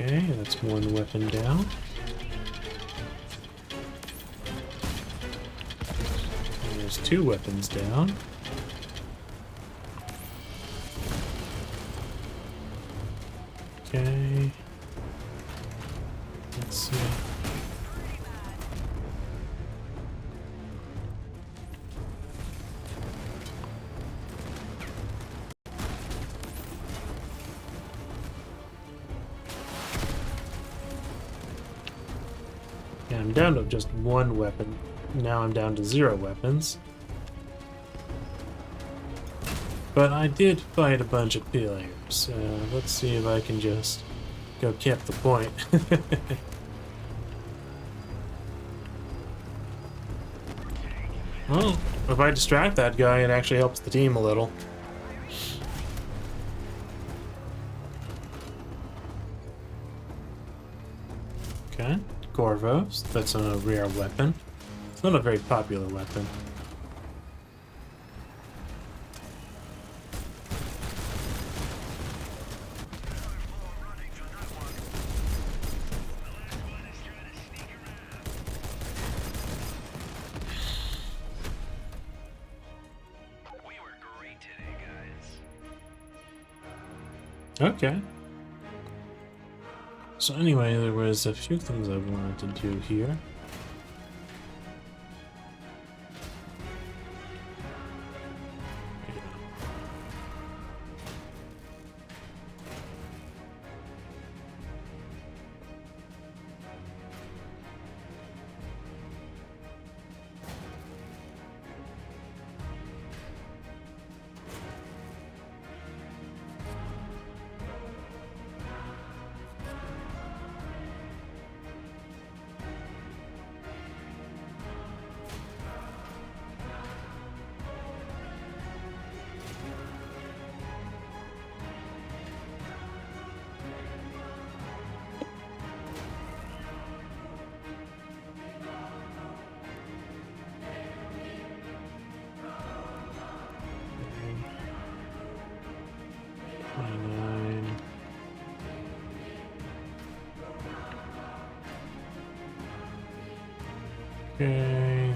Okay, that's one weapon down. And there's two weapons down. Okay. Let's see. Yeah, I'm down to just one weapon. Now I'm down to 0 weapons. But I did fight a bunch of players. Let's see if I can just go cap the point. Well, if I distract that guy, it actually helps the team a little. Okay, Corvos. That's a rare weapon. It's not a very popular weapon. Okay. So anyway, there was a few things I wanted to do here. Okay.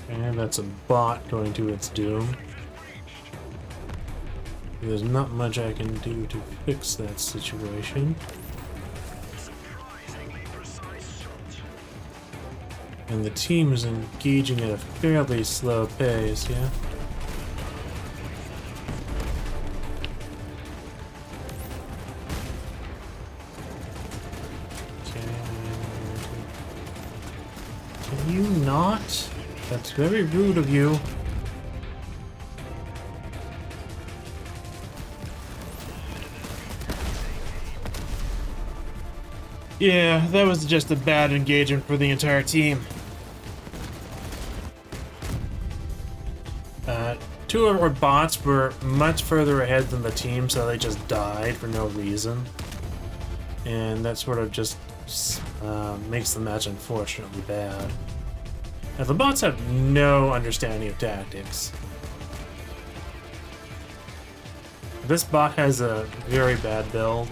And that's a bot going to its doom. There's not much I can do to fix that situation. And the team is engaging at a fairly slow pace, yeah? Can you not? That's very rude of you. Yeah, that was just a bad engagement for the entire team. Two of our bots were much further ahead than the team, so they just died for no reason. And that sort of just makes the match unfortunately bad. Now, the bots have no understanding of tactics. This bot has a very bad build.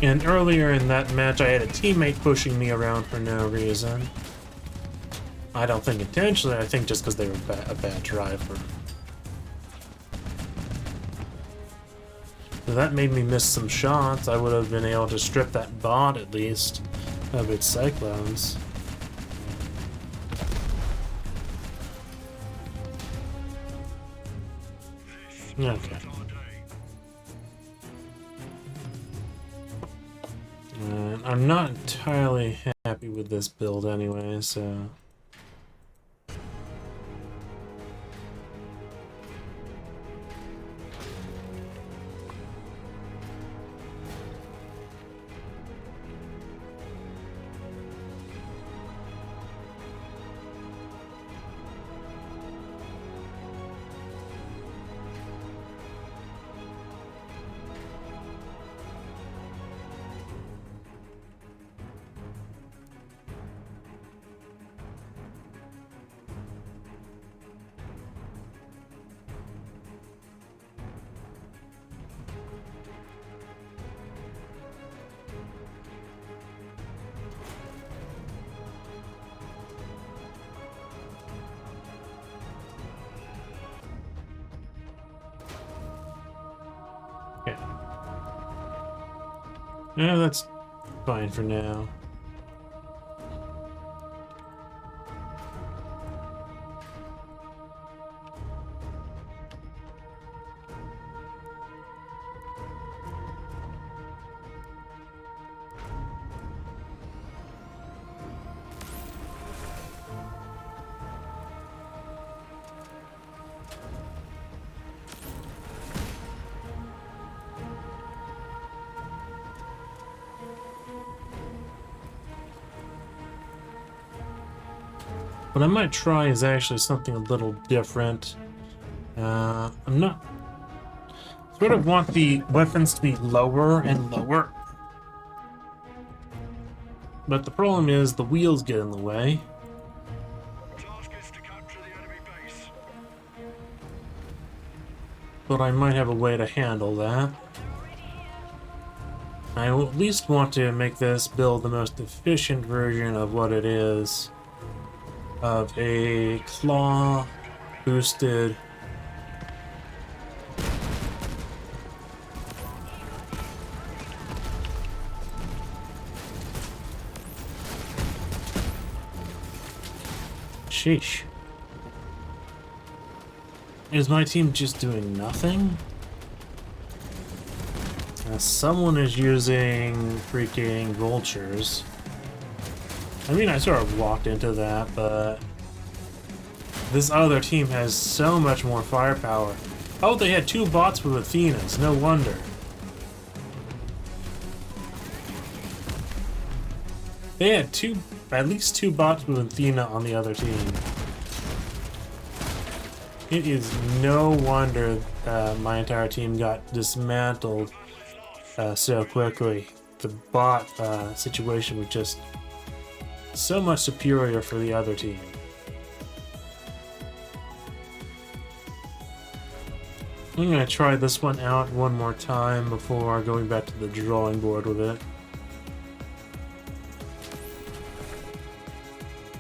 And earlier in that match, I had a teammate pushing me around for no reason. I don't think intentionally, I think just because they were a bad driver. So that made me miss some shots. I would have been able to strip that bot at least of its cyclones. Okay. I'm not entirely happy with this build anyway, so... Yeah, that's fine for now. What I might try is actually something a little different. I'm not... Sort of want the weapons to be lower and lower. But the problem is the wheels get in the way. Task is to capture the enemy base. But I might have a way to handle that. I will at least want to make this build the most efficient version of what it is. Of a claw boosted sheesh. Is my team just doing nothing? Someone is using freaking vultures. I mean, I sort of walked into that, but this other team has so much more firepower. Oh, they had 2 bots with Athenas, no wonder. They had at least two bots with Athena on the other team. It is no wonder my entire team got dismantled so quickly. The bot situation was just so much superior for the other team. I'm gonna try this one out one more time before going back to the drawing board with it.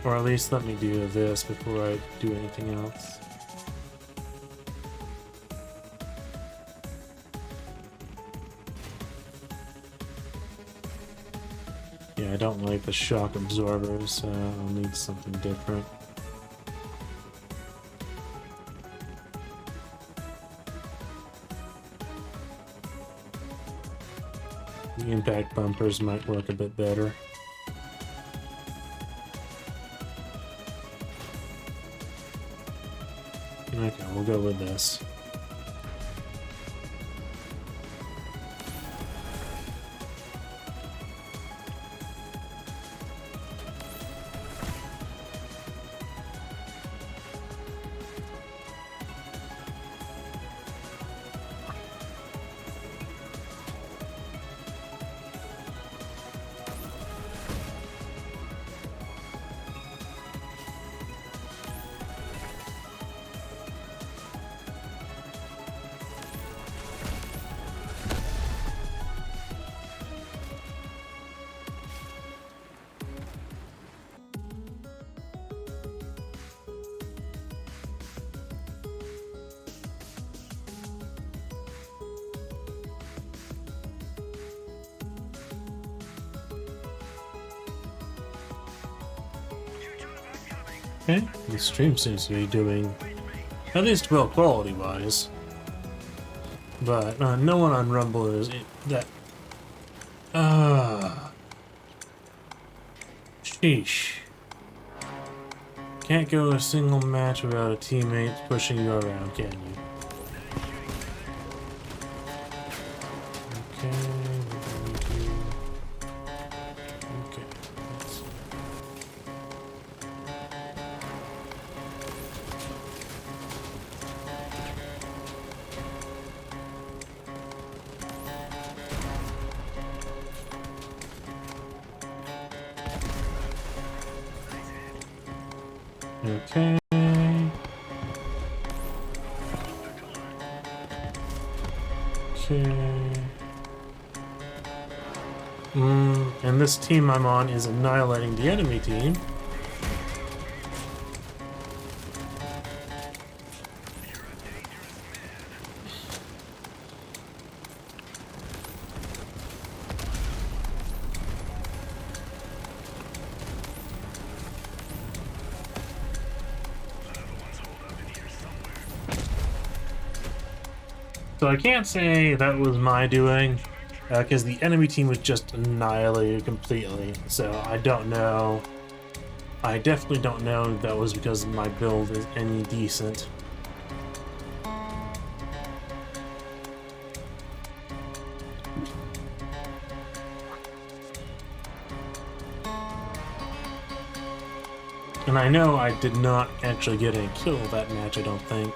Or at least let me do this before I do anything else. Yeah, I don't like the shock absorbers, so I'll need something different. The impact bumpers might work a bit better. Okay, we'll go with this. Okay, the stream seems to be doing at least well quality-wise. But no one on Rumble is that. Sheesh. Can't go a single match without a teammate pushing you around, can you? Okay, we're going to. Okay. Let's... Okay. Okay. And this team I'm on is annihilating the enemy team. So I can't say that was my doing, because the enemy team was just annihilated completely. So I don't know. I definitely don't know if that was because my build is any decent. And I know I did not actually get a kill that match, I don't think.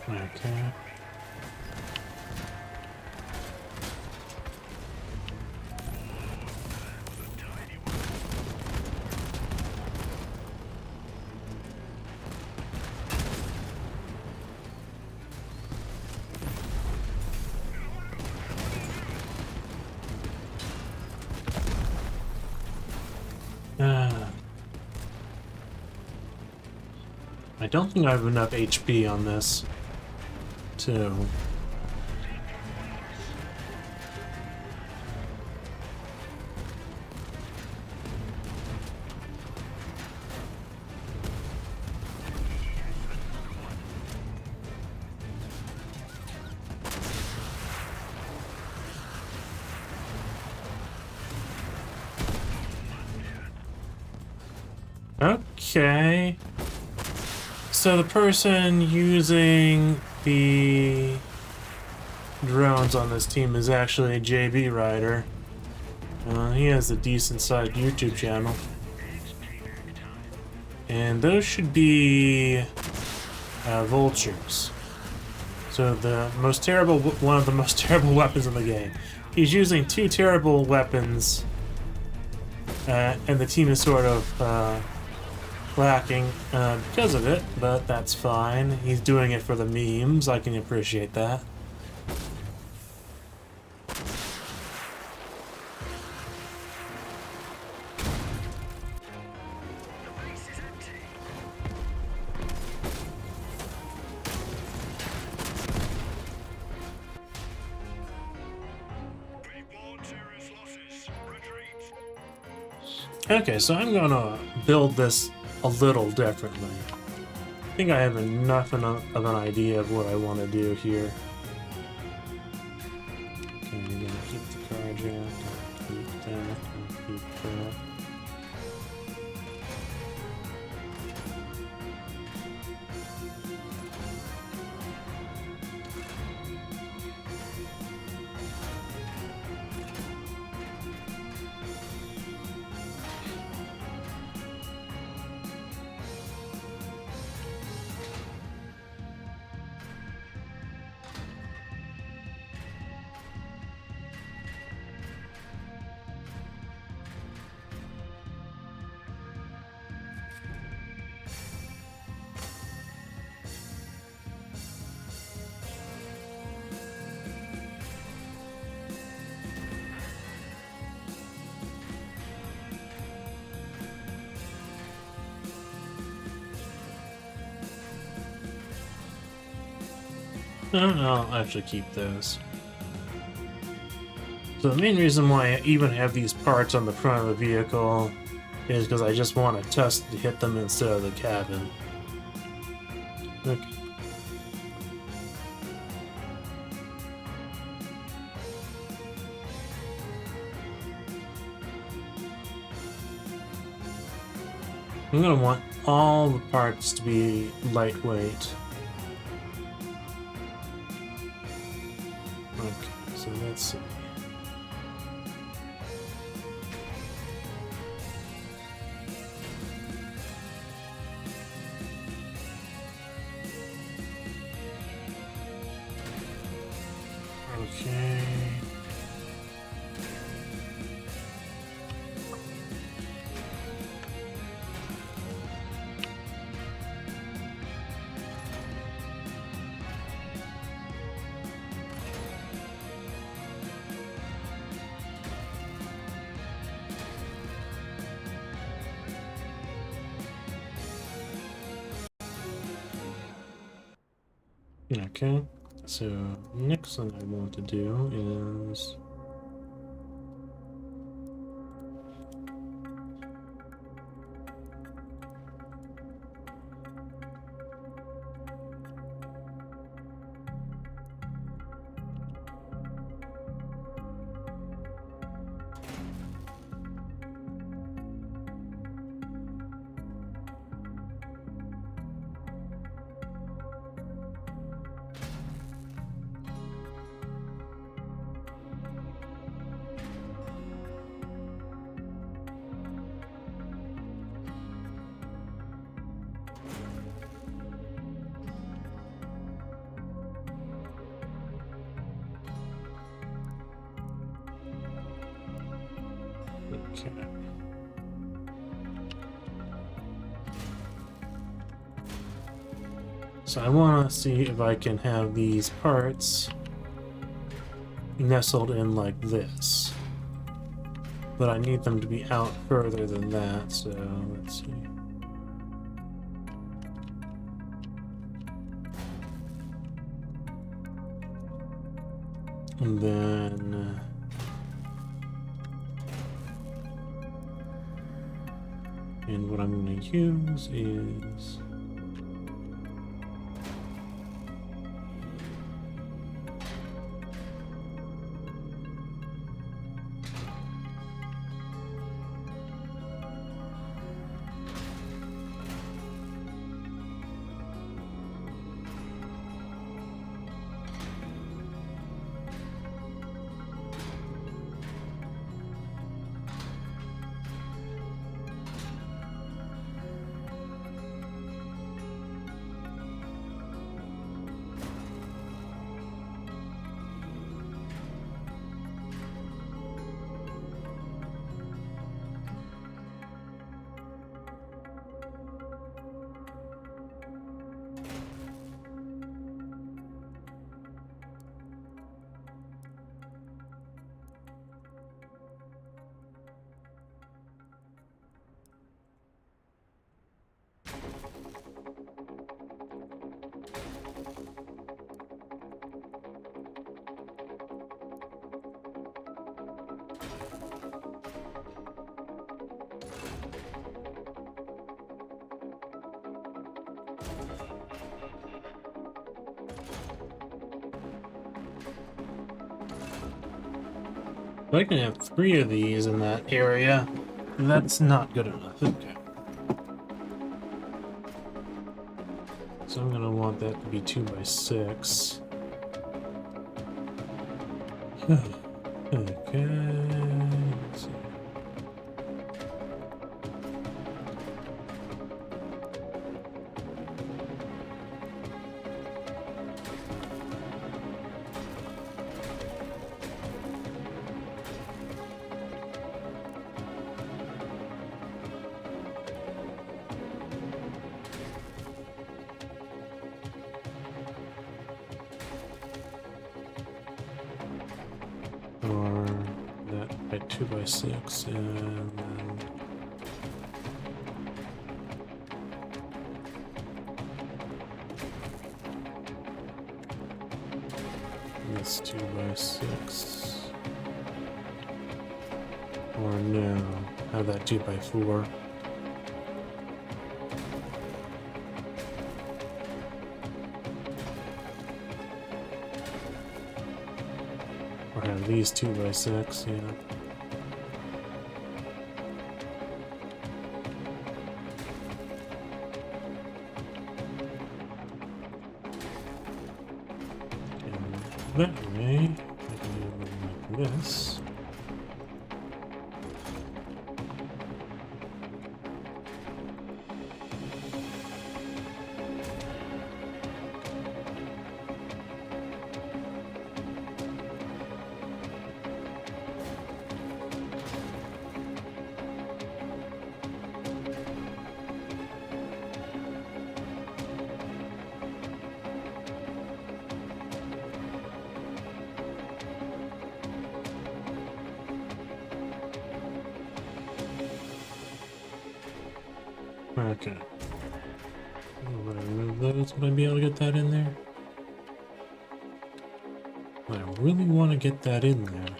Okay. I don't think I have enough HP on this to... Okay. So the person using the drones on this team is actually a JB Rider. He has a decent-sized YouTube channel. And those should be vultures. So the most terrible, one of the most terrible weapons in the game. He's using two terrible weapons, and the team is sort of lacking because of it, but that's fine. He's doing it for the memes. I can appreciate that. Okay, so I'm gonna build this a little differently. I think I have enough of an idea of what I want to do here. Okay, I'm gonna keep the car jack, keep that, keep that. I'll actually keep those. So the main reason why I even have these parts on the front of the vehicle is because I just want to test to hit them instead of the cabin. Okay. I'm gonna want all the parts to be lightweight. Okay, so let's see. Okay. Okay, so next thing I want to do is okay. So I want to see if I can have these parts nestled in like this. But I need them to be out further than that, so let's see. And then and what I'm going to use is if I can have 3 of these in that area, that's not good enough. Okay. So I'm gonna want that to be 2 by 6. Okay. Let's see. Or that by 2 by 6 and then this 2x6. Or no, have that 2x4. Or have these 2x6, yeah. That way, I can do it like this. Okay. When I remove those, would I be able to get that in there? I really want to get that in there.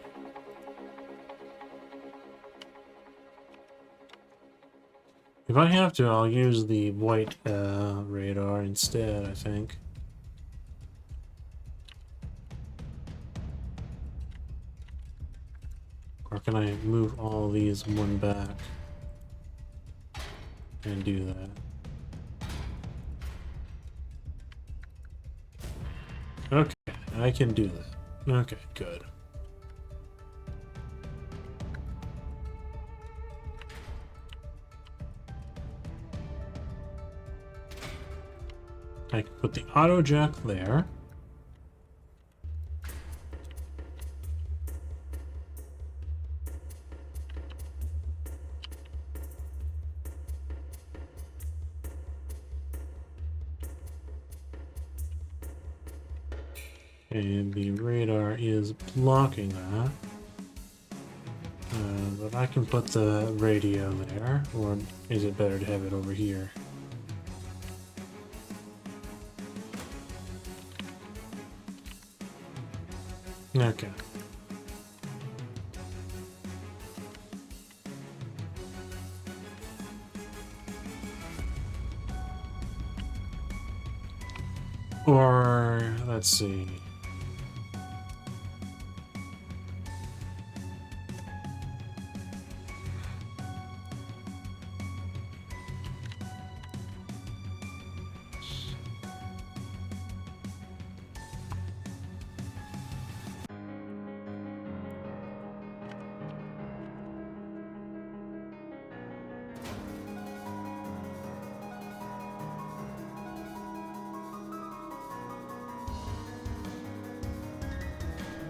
If I have to, I'll use the white radar instead, I think. Or can I move all these one back and do that? Okay, I can do that. Okay, good. I can put the auto jack there. And the radar is blocking that. But I can put the radio there, or is it better to have it over here? Okay. Or, let's see.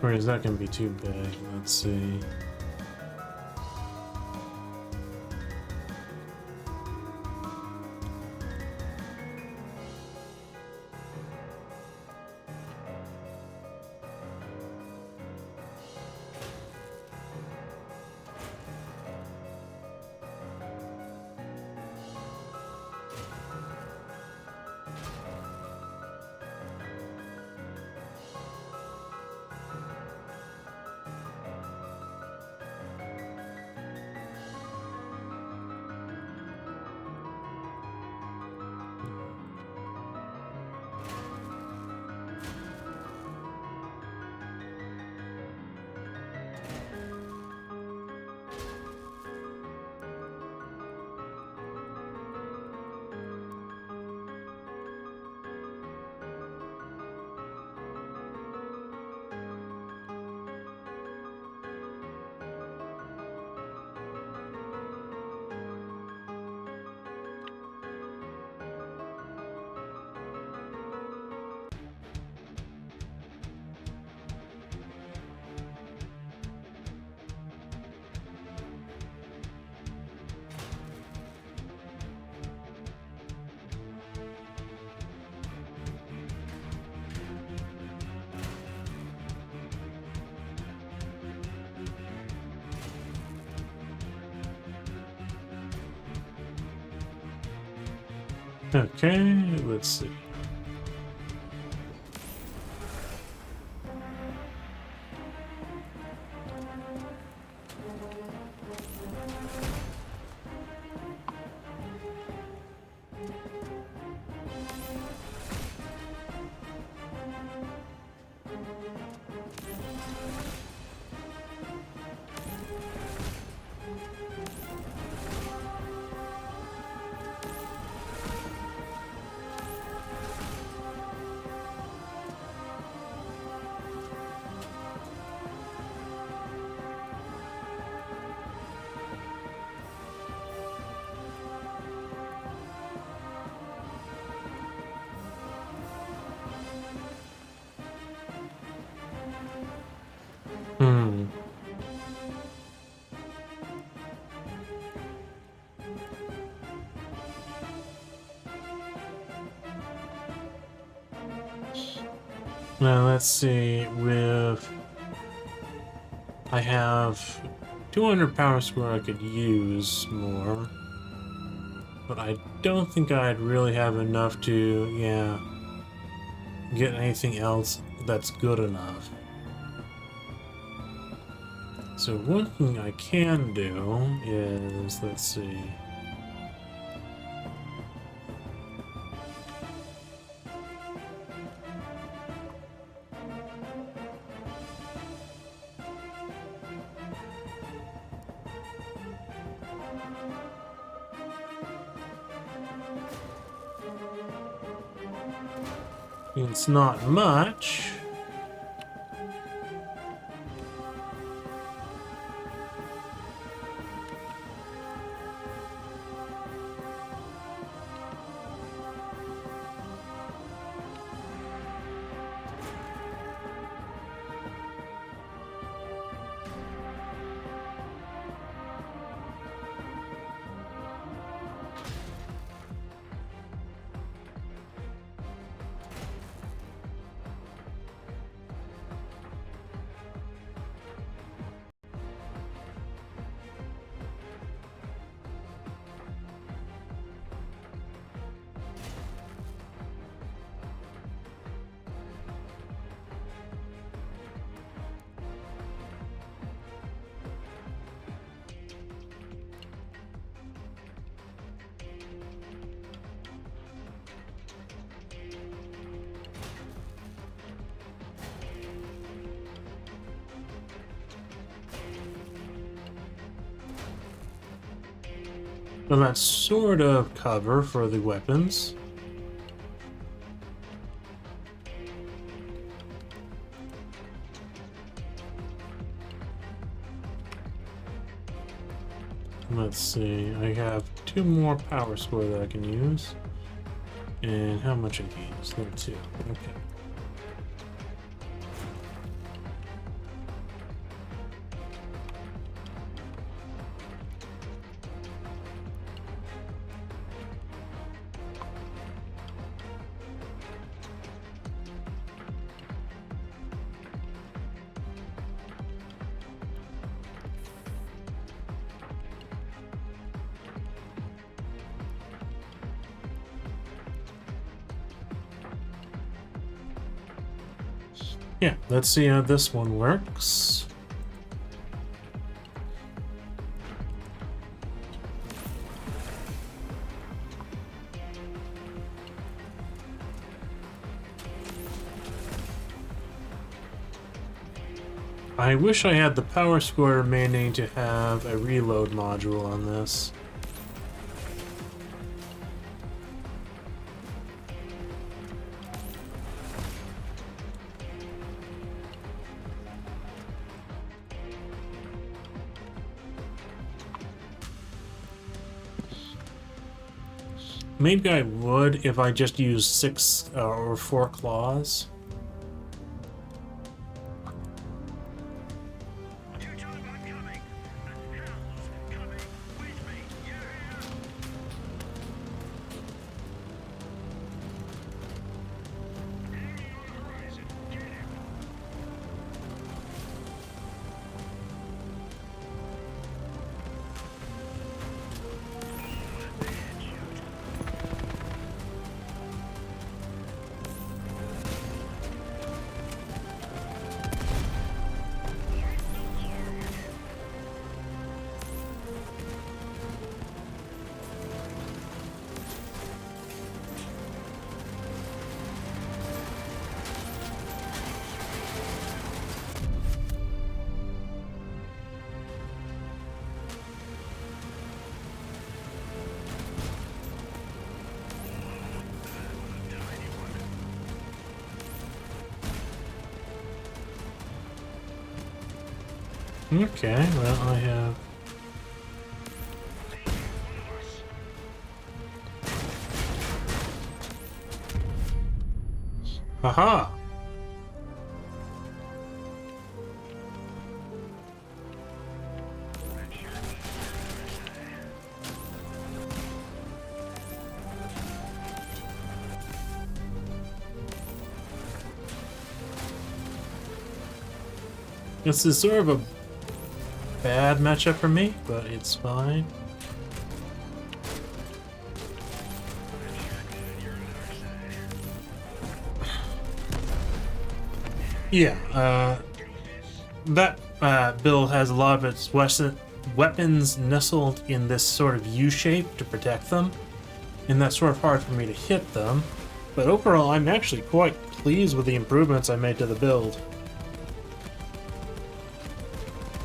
Or is that going to be too big? Let's see. Okay, let's see. Now let's see, I have 200 power square I could use more, but I don't think I'd really have enough to, yeah, get anything else that's good enough. So one thing I can do is, let's see. It's not much. So that's sort of cover for the weapons. Let's see, I have 2 more power square that I can use. And how much I can use? There 2. Okay. Yeah, let's see how this one works. I wish I had the power square remaining to have a reload module on this. Maybe I would if I just used 6 or 4 claws. New Taliban coming, and hell's coming with me. You hear? Enemy on the horizon. Get him. Okay, well, I have... Haha! This is sort of a bad matchup for me, but it's fine. Yeah, that build has a lot of its weapons nestled in this sort of U shape to protect them, and that's sort of hard for me to hit them. But overall, I'm actually quite pleased with the improvements I made to the build.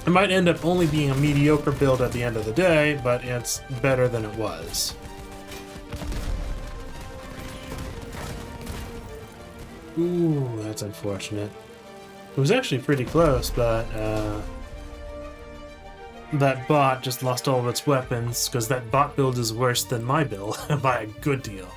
It might end up only being a mediocre build at the end of the day, but it's better than it was. Ooh, that's unfortunate. It was actually pretty close, but that bot just lost all of its weapons, because that bot build is worse than my build by a good deal.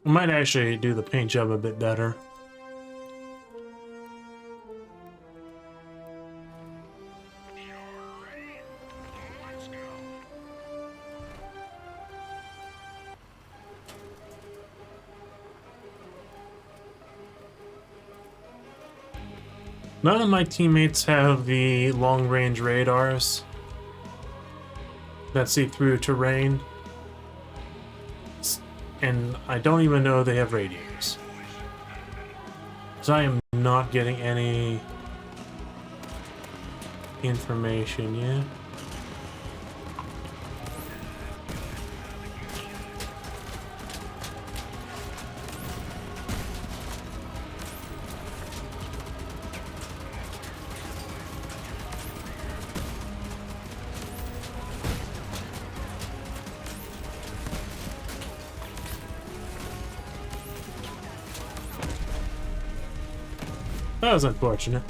I might actually do the paint job a bit better. None of my teammates have the long-range radars that see through terrain. And I don't even know they have radios. So I am not getting any information yet. That was unfortunate.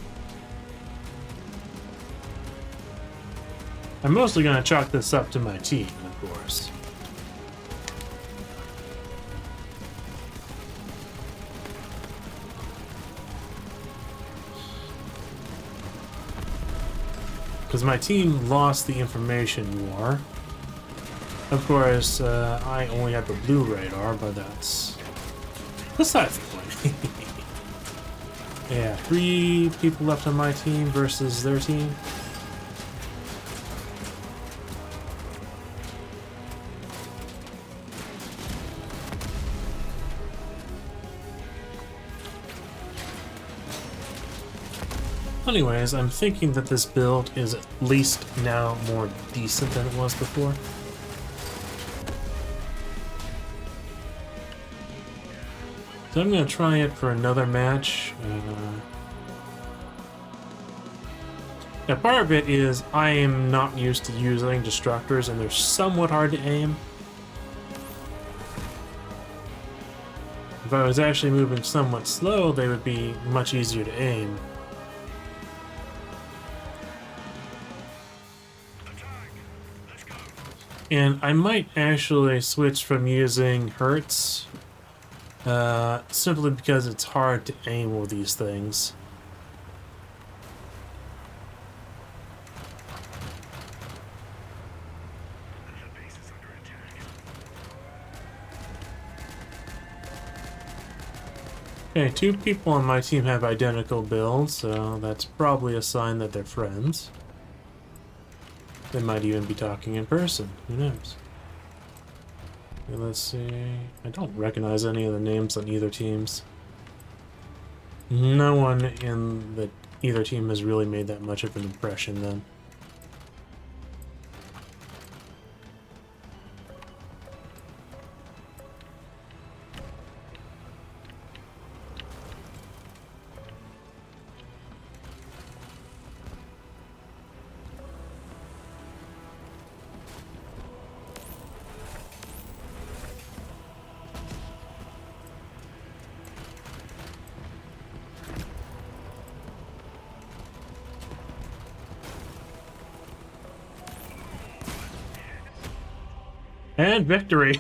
I'm mostly going to chalk this up to my team, of course. Because my team lost the information war. Of course, I only have the blue radar, but that's besides the point. Yeah, 3 people left on my team versus their team. Anyways, I'm thinking that this build is at least now more decent than it was before. So I'm going to try it for another match. Now part of it is I am not used to using destructors and they're somewhat hard to aim. If I was actually moving somewhat slow, they would be much easier to aim. And I might actually switch from using Hertz. Simply because it's hard to aim with these things. Okay, 2 people on my team have identical builds, so that's probably a sign that they're friends. They might even be talking in person, who knows? Okay, let's see. I don't recognize any of the names on either teams. No one in either team has really made that much of an impression then. And victory!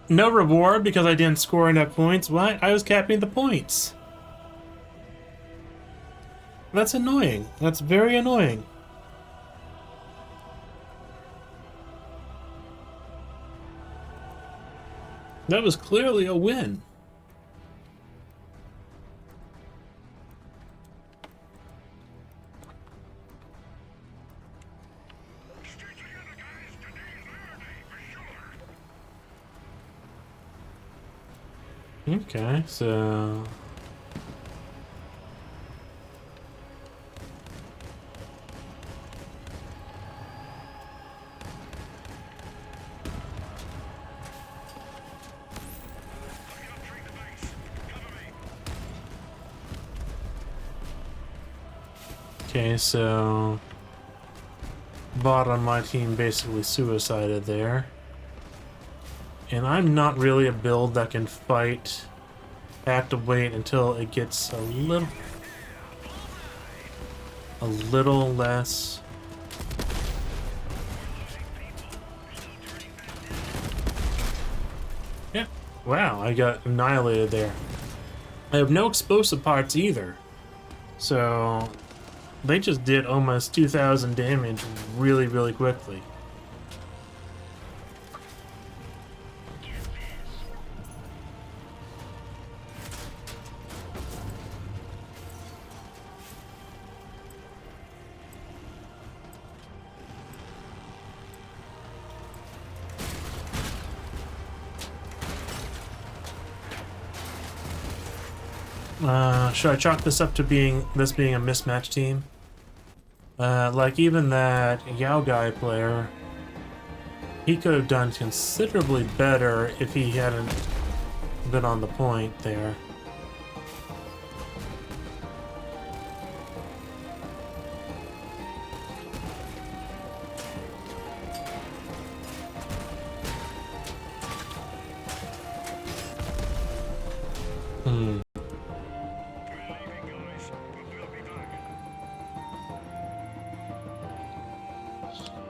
No reward because I didn't score enough points. What? I was capping the points. That's annoying. That's very annoying. That was clearly a win. Stick together, guys. Today's our day for sure. Okay, so... Treat the base. Cover me. Okay, so... Bot on my team basically suicided there. And I'm not really a build that can fight active weight until it gets a little less. Yeah, wow, I got annihilated there. I have no explosive parts either, so they just did almost 2,000 damage really, really quickly. Should I chalk this up to being a mismatch team? Like even that Yao Guy player, he could have done considerably better if he hadn't been on the point there.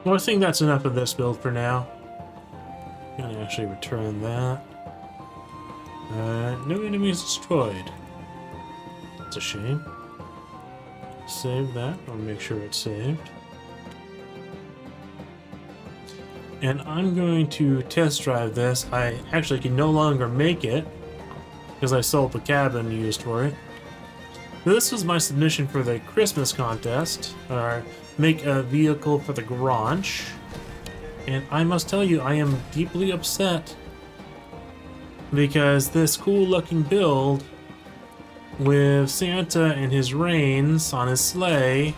Well, I think that's enough of this build for now. I'm gonna actually return that. No enemies destroyed. That's a shame. Save that. I'll make sure it's saved. And I'm going to test drive this. I actually can no longer make it because I sold the cabin used for it. This was my submission for the Christmas contest, or make a vehicle for the garage. And I must tell you, I am deeply upset because this cool looking build with Santa and his reins on his sleigh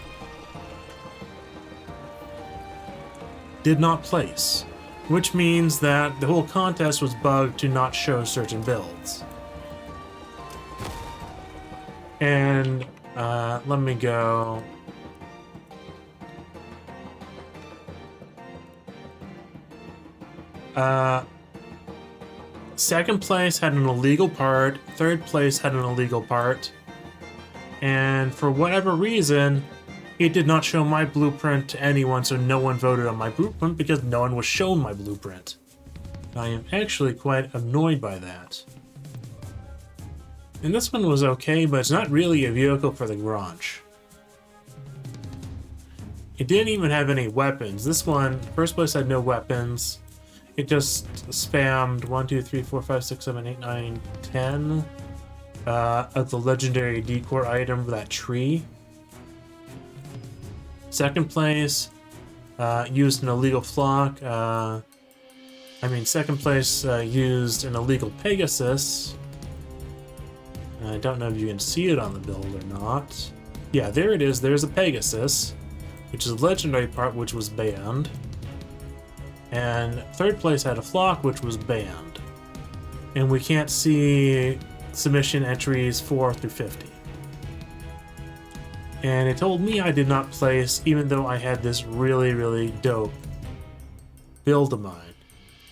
did not place, which means that the whole contest was bugged to not show certain builds. And let me go. Second place had an illegal part, third place had an illegal part, and for whatever reason, it did not show my blueprint to anyone, so no one voted on my blueprint because no one was shown my blueprint. I am actually quite annoyed by that. And this one was okay, but it's not really a vehicle for the garage. It didn't even have any weapons. This one, first place had no weapons. It just spammed 1, 2, 3, 4, 5, 6, 7, 8, 9, 10 of the legendary decor item for that tree. Second place used an illegal flock. Second place used an illegal Pegasus. I don't know if you can see it on the build or not. Yeah, there it is. There's a Pegasus, which is a legendary part, which was banned. And third place had a flock, which was banned. And we can't see submission entries 4 through 50. And it told me I did not place, even though I had this really, really dope build of mine.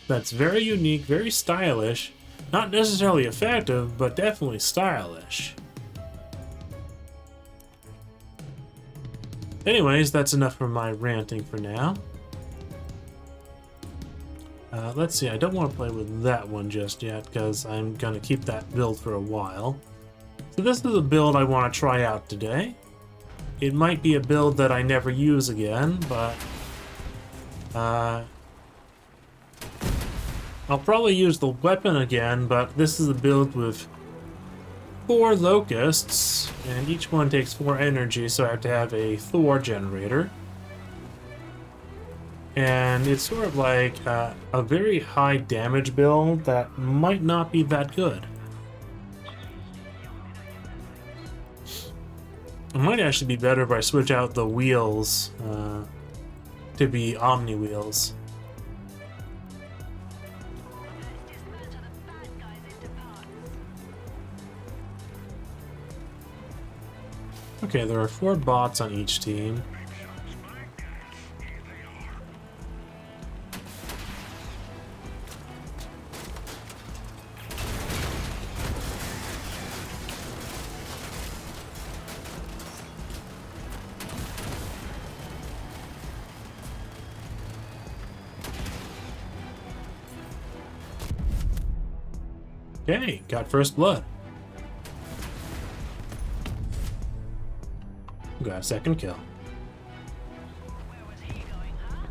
That's very unique, very stylish. Not necessarily effective, but definitely stylish. Anyways, that's enough for my ranting for now. Let's see, I don't want to play with that one just yet, because I'm going to keep that build for a while. So this is a build I want to try out today. It might be a build that I never use again, but... I'll probably use the weapon again, but this is a build with 4 locusts, and each one takes 4 energy, so I have to have a Thor generator. And it's sort of like a very high damage build that might not be that good. It might actually be better if I switch out the wheels to be Omni wheels. Okay, there are 4 bots on each team. Okay, got first blood. Got a second kill. Where was he going, huh?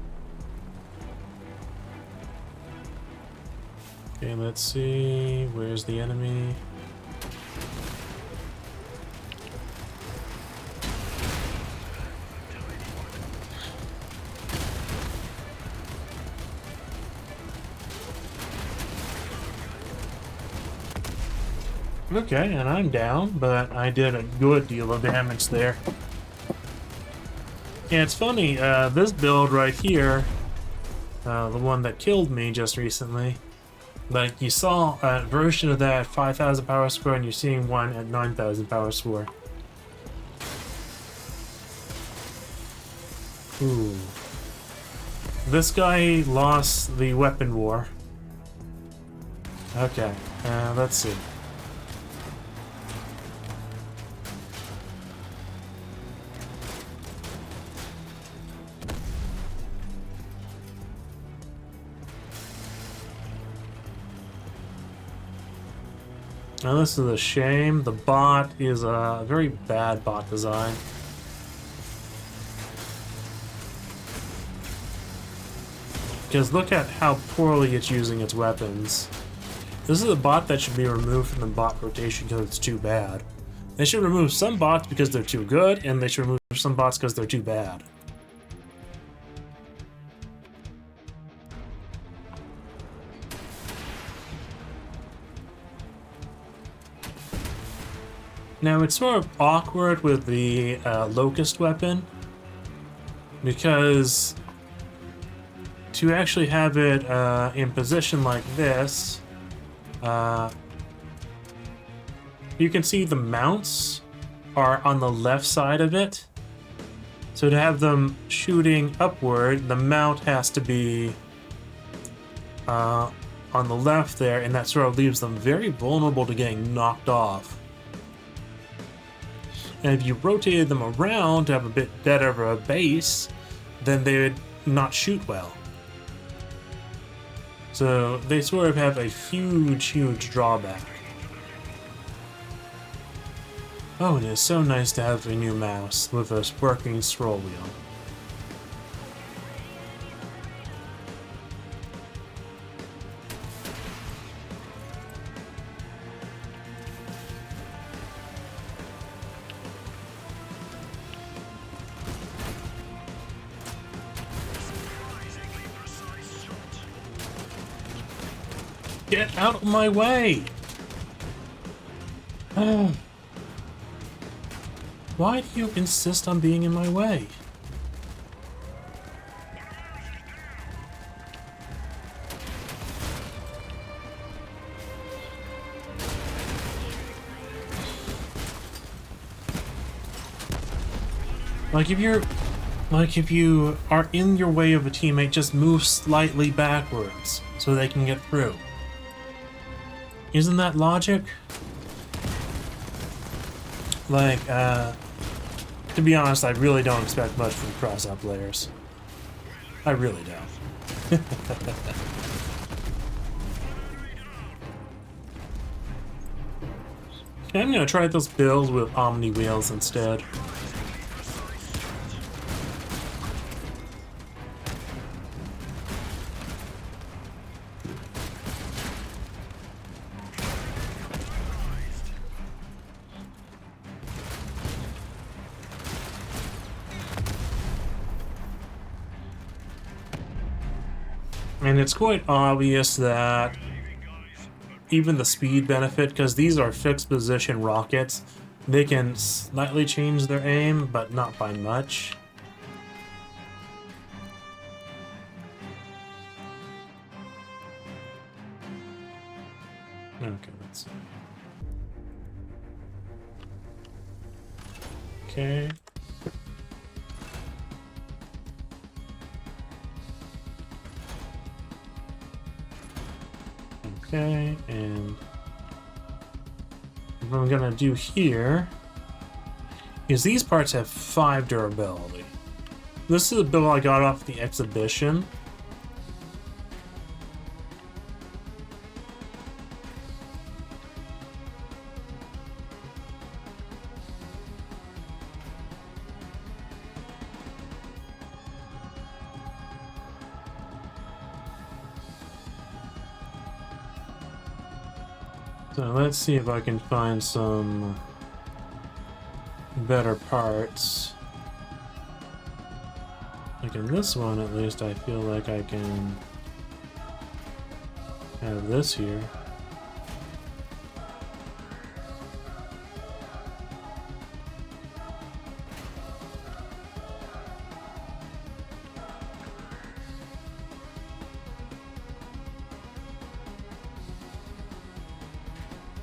Okay, let's see. Where's the enemy? Okay, and I'm down, but I did a good deal of damage there. Yeah, it's funny, this build right here, the one that killed me just recently, like, you saw a version of that at 5,000 power score, and you're seeing one at 9,000 power score. Ooh. This guy lost the weapon war. Okay, let's see. Now this is a shame. The bot is a very bad bot design. Because look at how poorly it's using its weapons. This is a bot that should be removed from the bot rotation because it's too bad. They should remove some bots because they're too good, and they should remove some bots because they're too bad. Now, it's sort of awkward with the Locust weapon, because to actually have it in position like this, you can see the mounts are on the left side of it. So to have them shooting upward, the mount has to be on the left there, and that sort of leaves them very vulnerable to getting knocked off. And if you rotated them around to have a bit better of a base, then they would not shoot well. So they sort of have a huge drawback. Oh, it is so nice to have a new mouse with a working scroll wheel. Get out of my way! Why do you insist on being in my way? If you are in your way of a teammate, just move slightly backwards so they can get through. Isn't that logic? To be honest, I really don't expect much from Crossout players. I really don't. I'm gonna try those builds with Omni wheels instead. And it's quite obvious that even the speed benefit, because these are fixed position rockets, they can slightly change their aim, but not by much. Okay, let's see. Okay. Okay, and what I'm gonna do here is these parts have 5 durability. This is a build I got off the exhibition. So let's see if I can find some better parts. Like in this one, at least, I feel like I can have this here.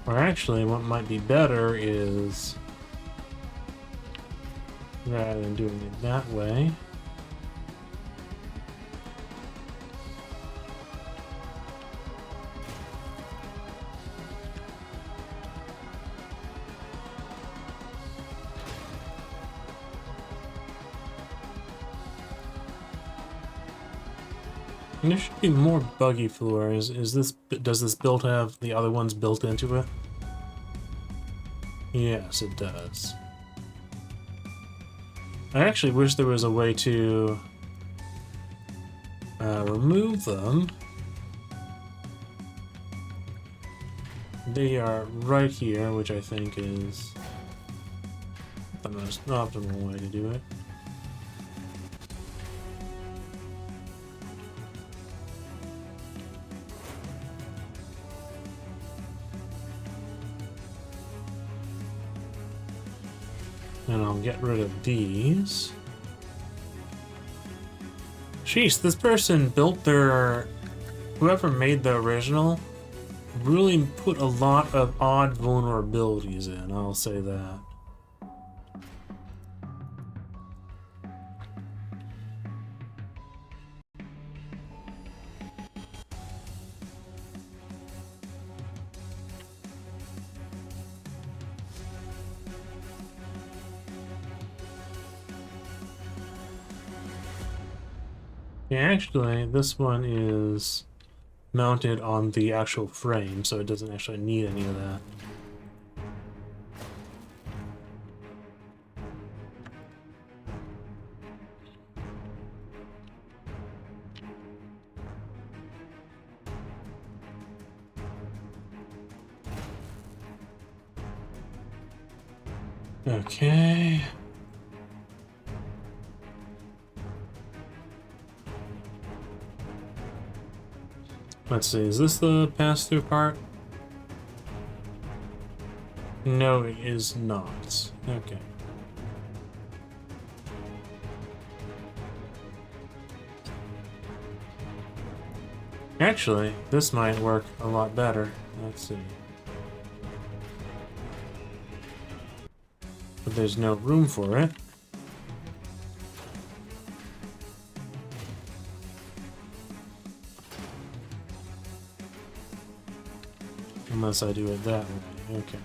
Or actually, what might be better is, rather than doing it that way, and there should be more buggy floors. Does this build have the other ones built into it? Yes, it does. I actually wish there was a way to remove them. They are right here, which I think is the most optimal way to do it. And I'll get rid of these. Sheesh, this person built whoever made the original really put a lot of odd vulnerabilities in, I'll say that. Yeah, actually, this one is mounted on the actual frame, so it doesn't actually need any of that. Okay. Let's see, is this the pass-through part? No, it is not. Okay. Actually, this might work a lot better. Let's see. But there's no room for it. Unless I do it that way. Okay.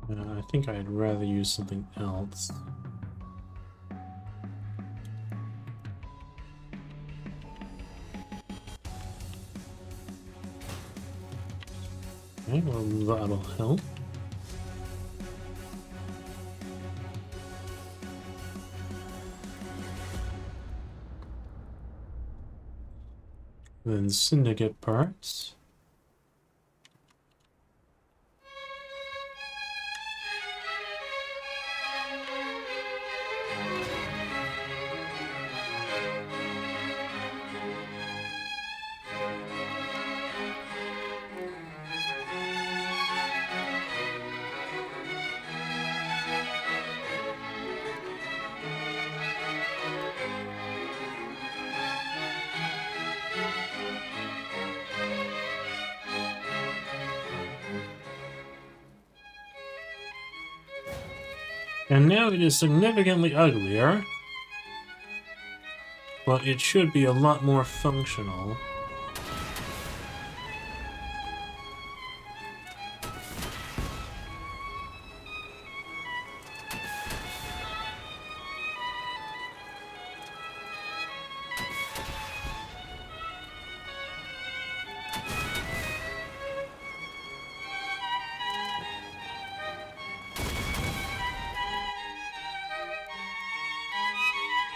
I think I'd rather use something else. Okay, well, that'll help. Then syndicate parts. And now it is significantly uglier, but it should be a lot more functional.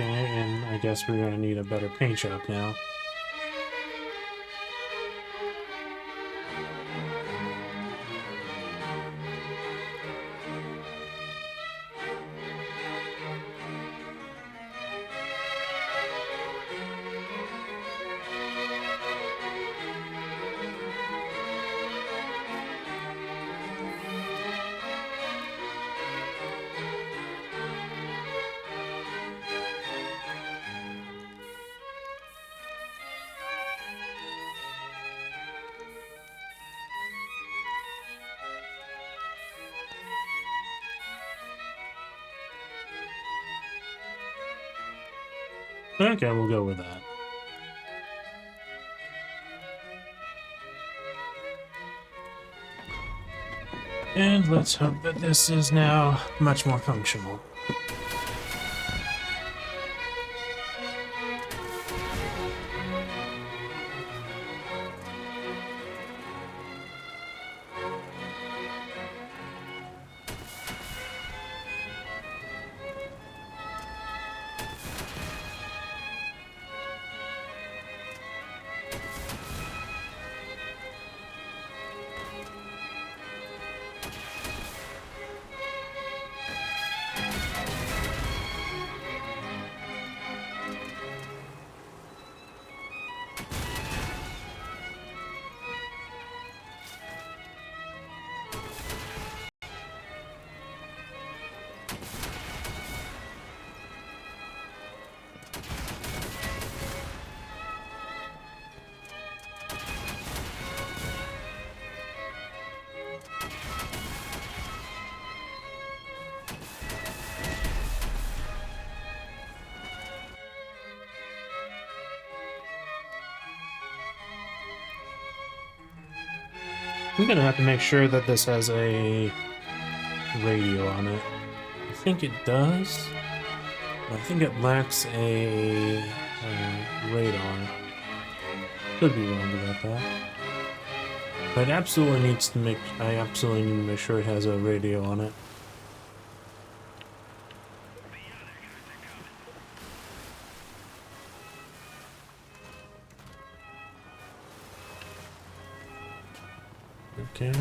Okay, and I guess we're gonna need a better paint job now. Okay, we'll go with that. And let's hope that this is now much more functional. I'm gonna have to make sure that this has a radio on it. I think it does. But I think it lacks a radar. Could be wrong about that. But I absolutely need to make sure it has a radio on it. Okay.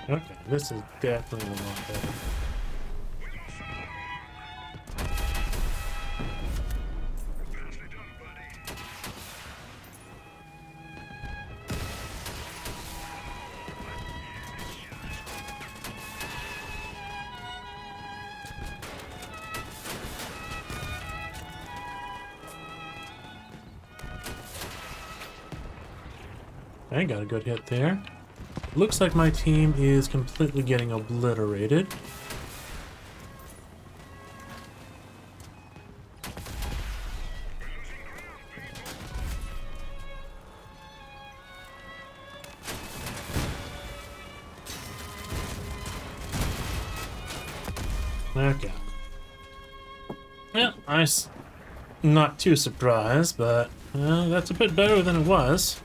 Okay, this is definitely a lot better. I got a good hit there. Looks like my team is completely getting obliterated. Okay. Yeah, not too surprised, but that's a bit better than it was.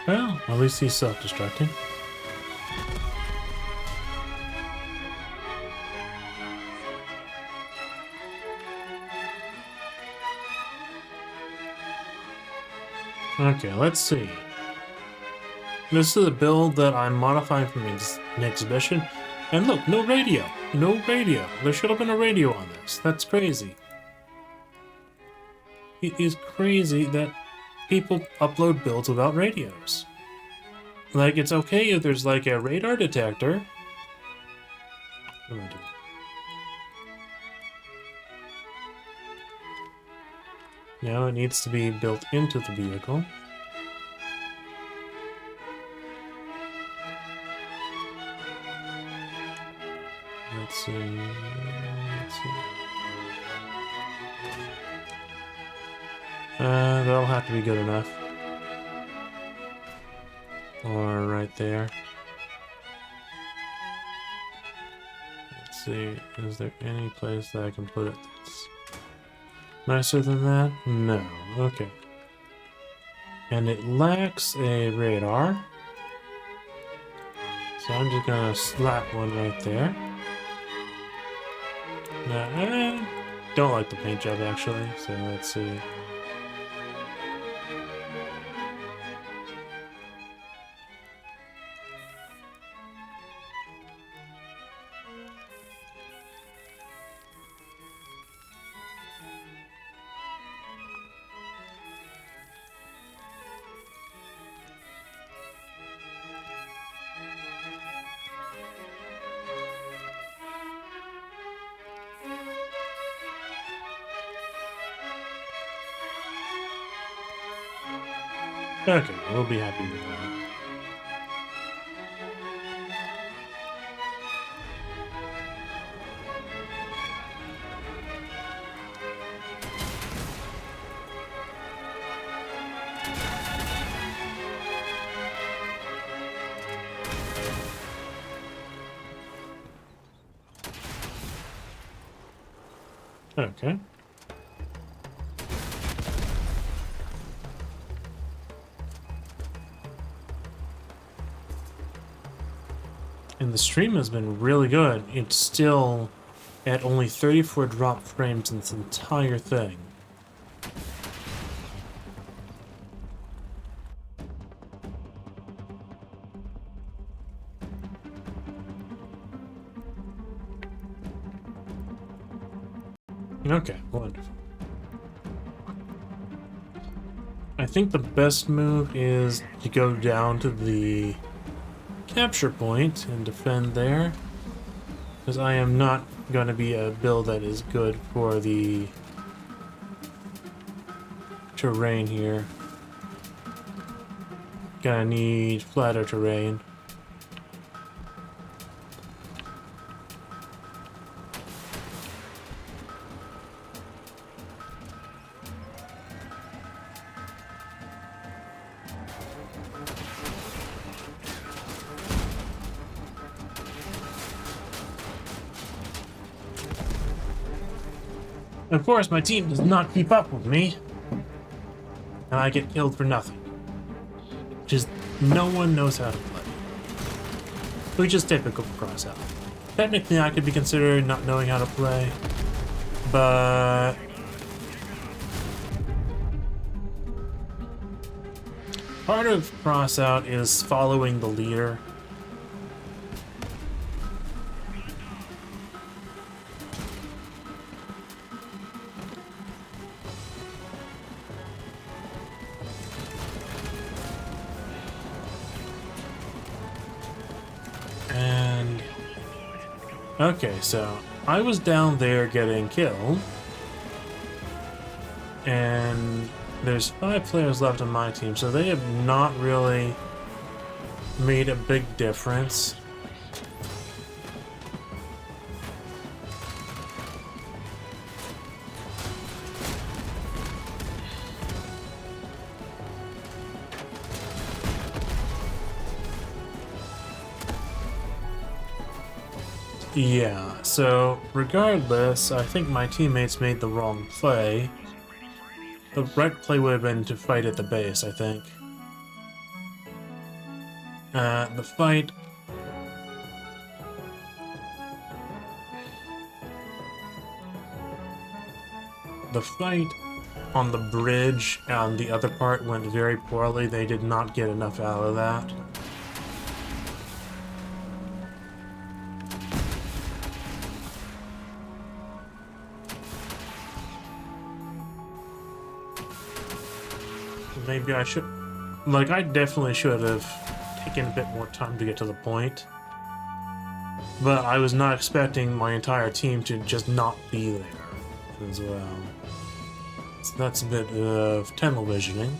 Well, at least he's self-destructing. Okay, let's see. This is a build that I'm modifying from an exhibition. And look, no radio. No radio. There should have been a radio on this. That's crazy. It is crazy that people upload builds without radios. Like, it's okay if there's like a radar detector. What am I doing? Now it needs to be built into the vehicle. Let's see. Let's see. That'll have to be good enough. Or right there. Let's see. Is there any place that I can put it that's nicer than that? No. Okay. And it lacks a radar. So I'm just gonna slap one right there. Now, I don't like the paint job actually, so let's see. Okay, we'll be happy with that. Okay. And the stream has been really good. It's still at only 34 drop frames in this entire thing. Okay, wonderful. I think the best move is to go down to the capture point and defend there, because I am not going to be a build that is good for the terrain here. Gonna need flatter terrain. Of course, my team does not keep up with me, and I get killed for nothing. Just no one knows how to play. Which is typical for Crossout. Technically, I could be considered not knowing how to play, but part of Crossout is following the leader. Okay, so I was down there getting killed, and there's 5 players left on my team, so they have not really made a big difference. Yeah, so regardless, I think my teammates made the wrong play. The right play would have been to fight at the base, I think. The fight... The fight on the bridge and the other part went very poorly. They did not get enough out of that. Maybe I should... Like, I definitely should have taken a bit more time to get to the point. But I was not expecting my entire team to just not be there as well. So that's a bit of tunnel visioning.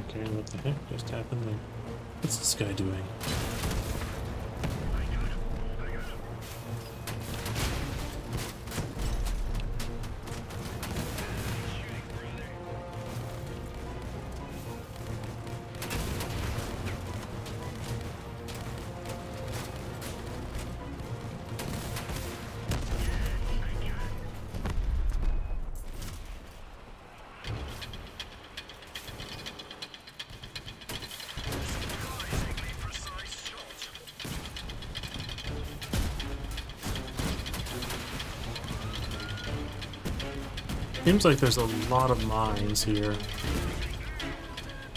Okay, what the heck just happened there? What's this guy doing? Seems like there's a lot of mines here.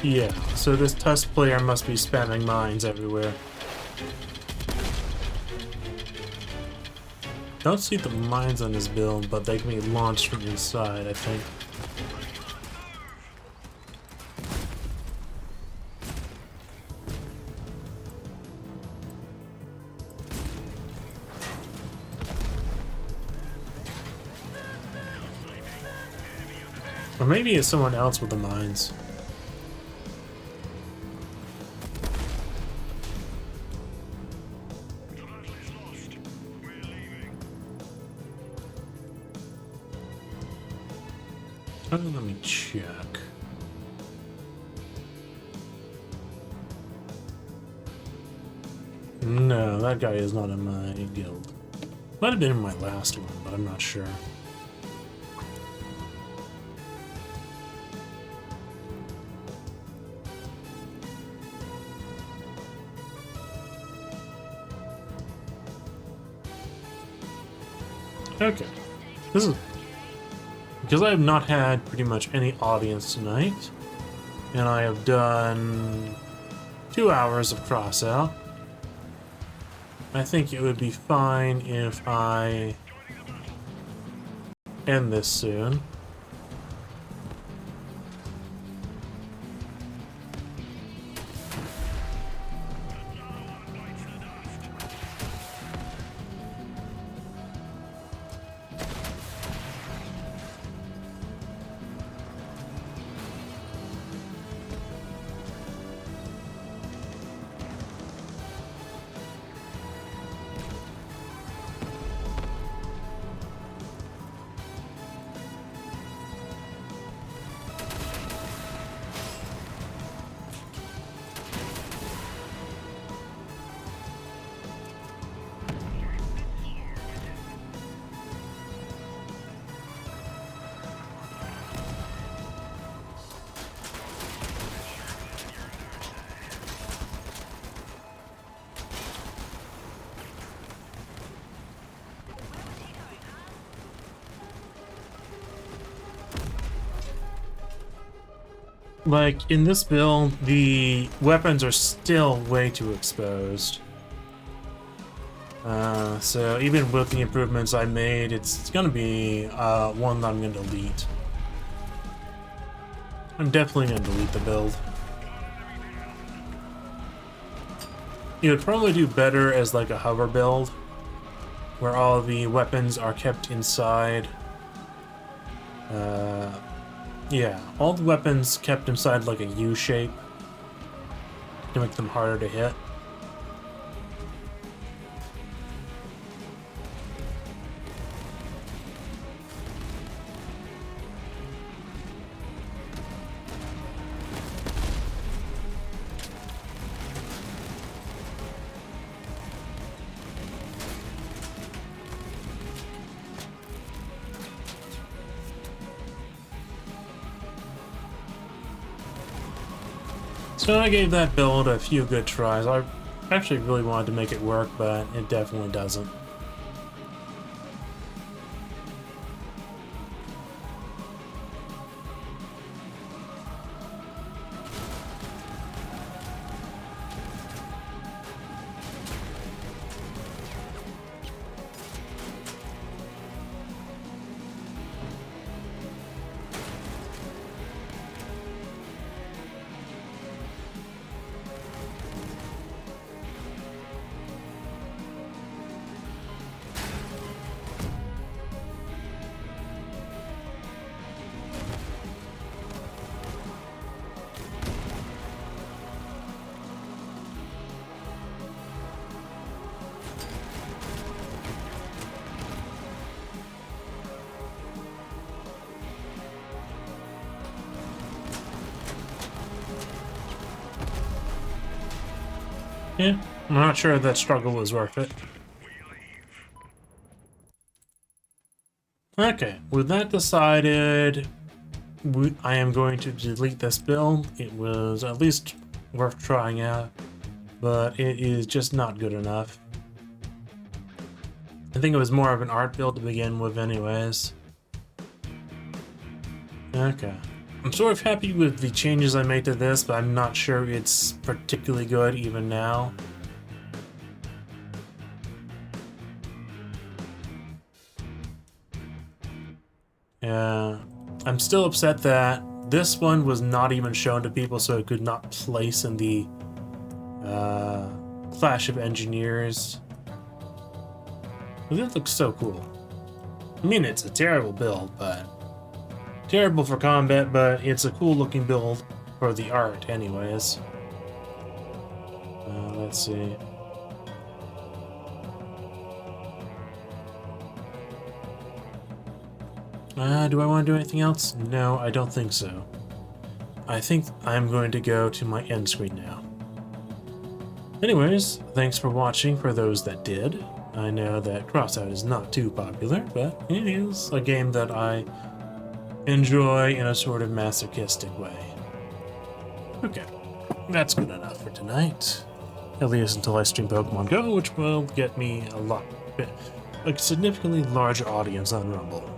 Yeah, so this test player must be spamming mines everywhere. Don't see the mines on his build, but they can be launched from inside, I think. Or maybe it's someone else with the mines. Oh, let me check. No, that guy is not in my guild. Might have been in my last one, but I'm not sure. Okay. This is... Because I have not had pretty much any audience tonight, and I have done 2 hours of Crossout, I think it would be fine if I end this soon. Like, in this build, the weapons are still way too exposed. So even with the improvements I made, it's gonna be one that I'm gonna delete. I'm definitely gonna delete the build. You would probably do better as like a hover build, where all the weapons are kept inside. Yeah, all the weapons kept inside like a U shape to make them harder to hit. So I gave that build a few good tries. I actually really wanted to make it work, but it definitely doesn't. Yeah, I'm not sure that struggle was worth it. Okay, with that decided, I am going to delete this build. It was at least worth trying out, but it is just not good enough. I think it was more of an art build to begin with anyways. Okay. I'm sort of happy with the changes I made to this, but I'm not sure it's particularly good even now. Yeah, I'm still upset that this one was not even shown to people, so it could not place in the Clash of Engineers. But that looks so cool. I mean, it's a terrible build, but terrible for combat, but it's a cool looking build for the art anyways. Let's see. Do I want to do anything else? No, I don't think so. I think I'm going to go to my end screen now. Anyways, thanks for watching for those that did. I know that Crossout is not too popular, but it is a game that I enjoy in a sort of masochistic way. Okay, that's good enough for tonight. At least until I stream Pokemon Go, which will get me a significantly larger audience on Rumble.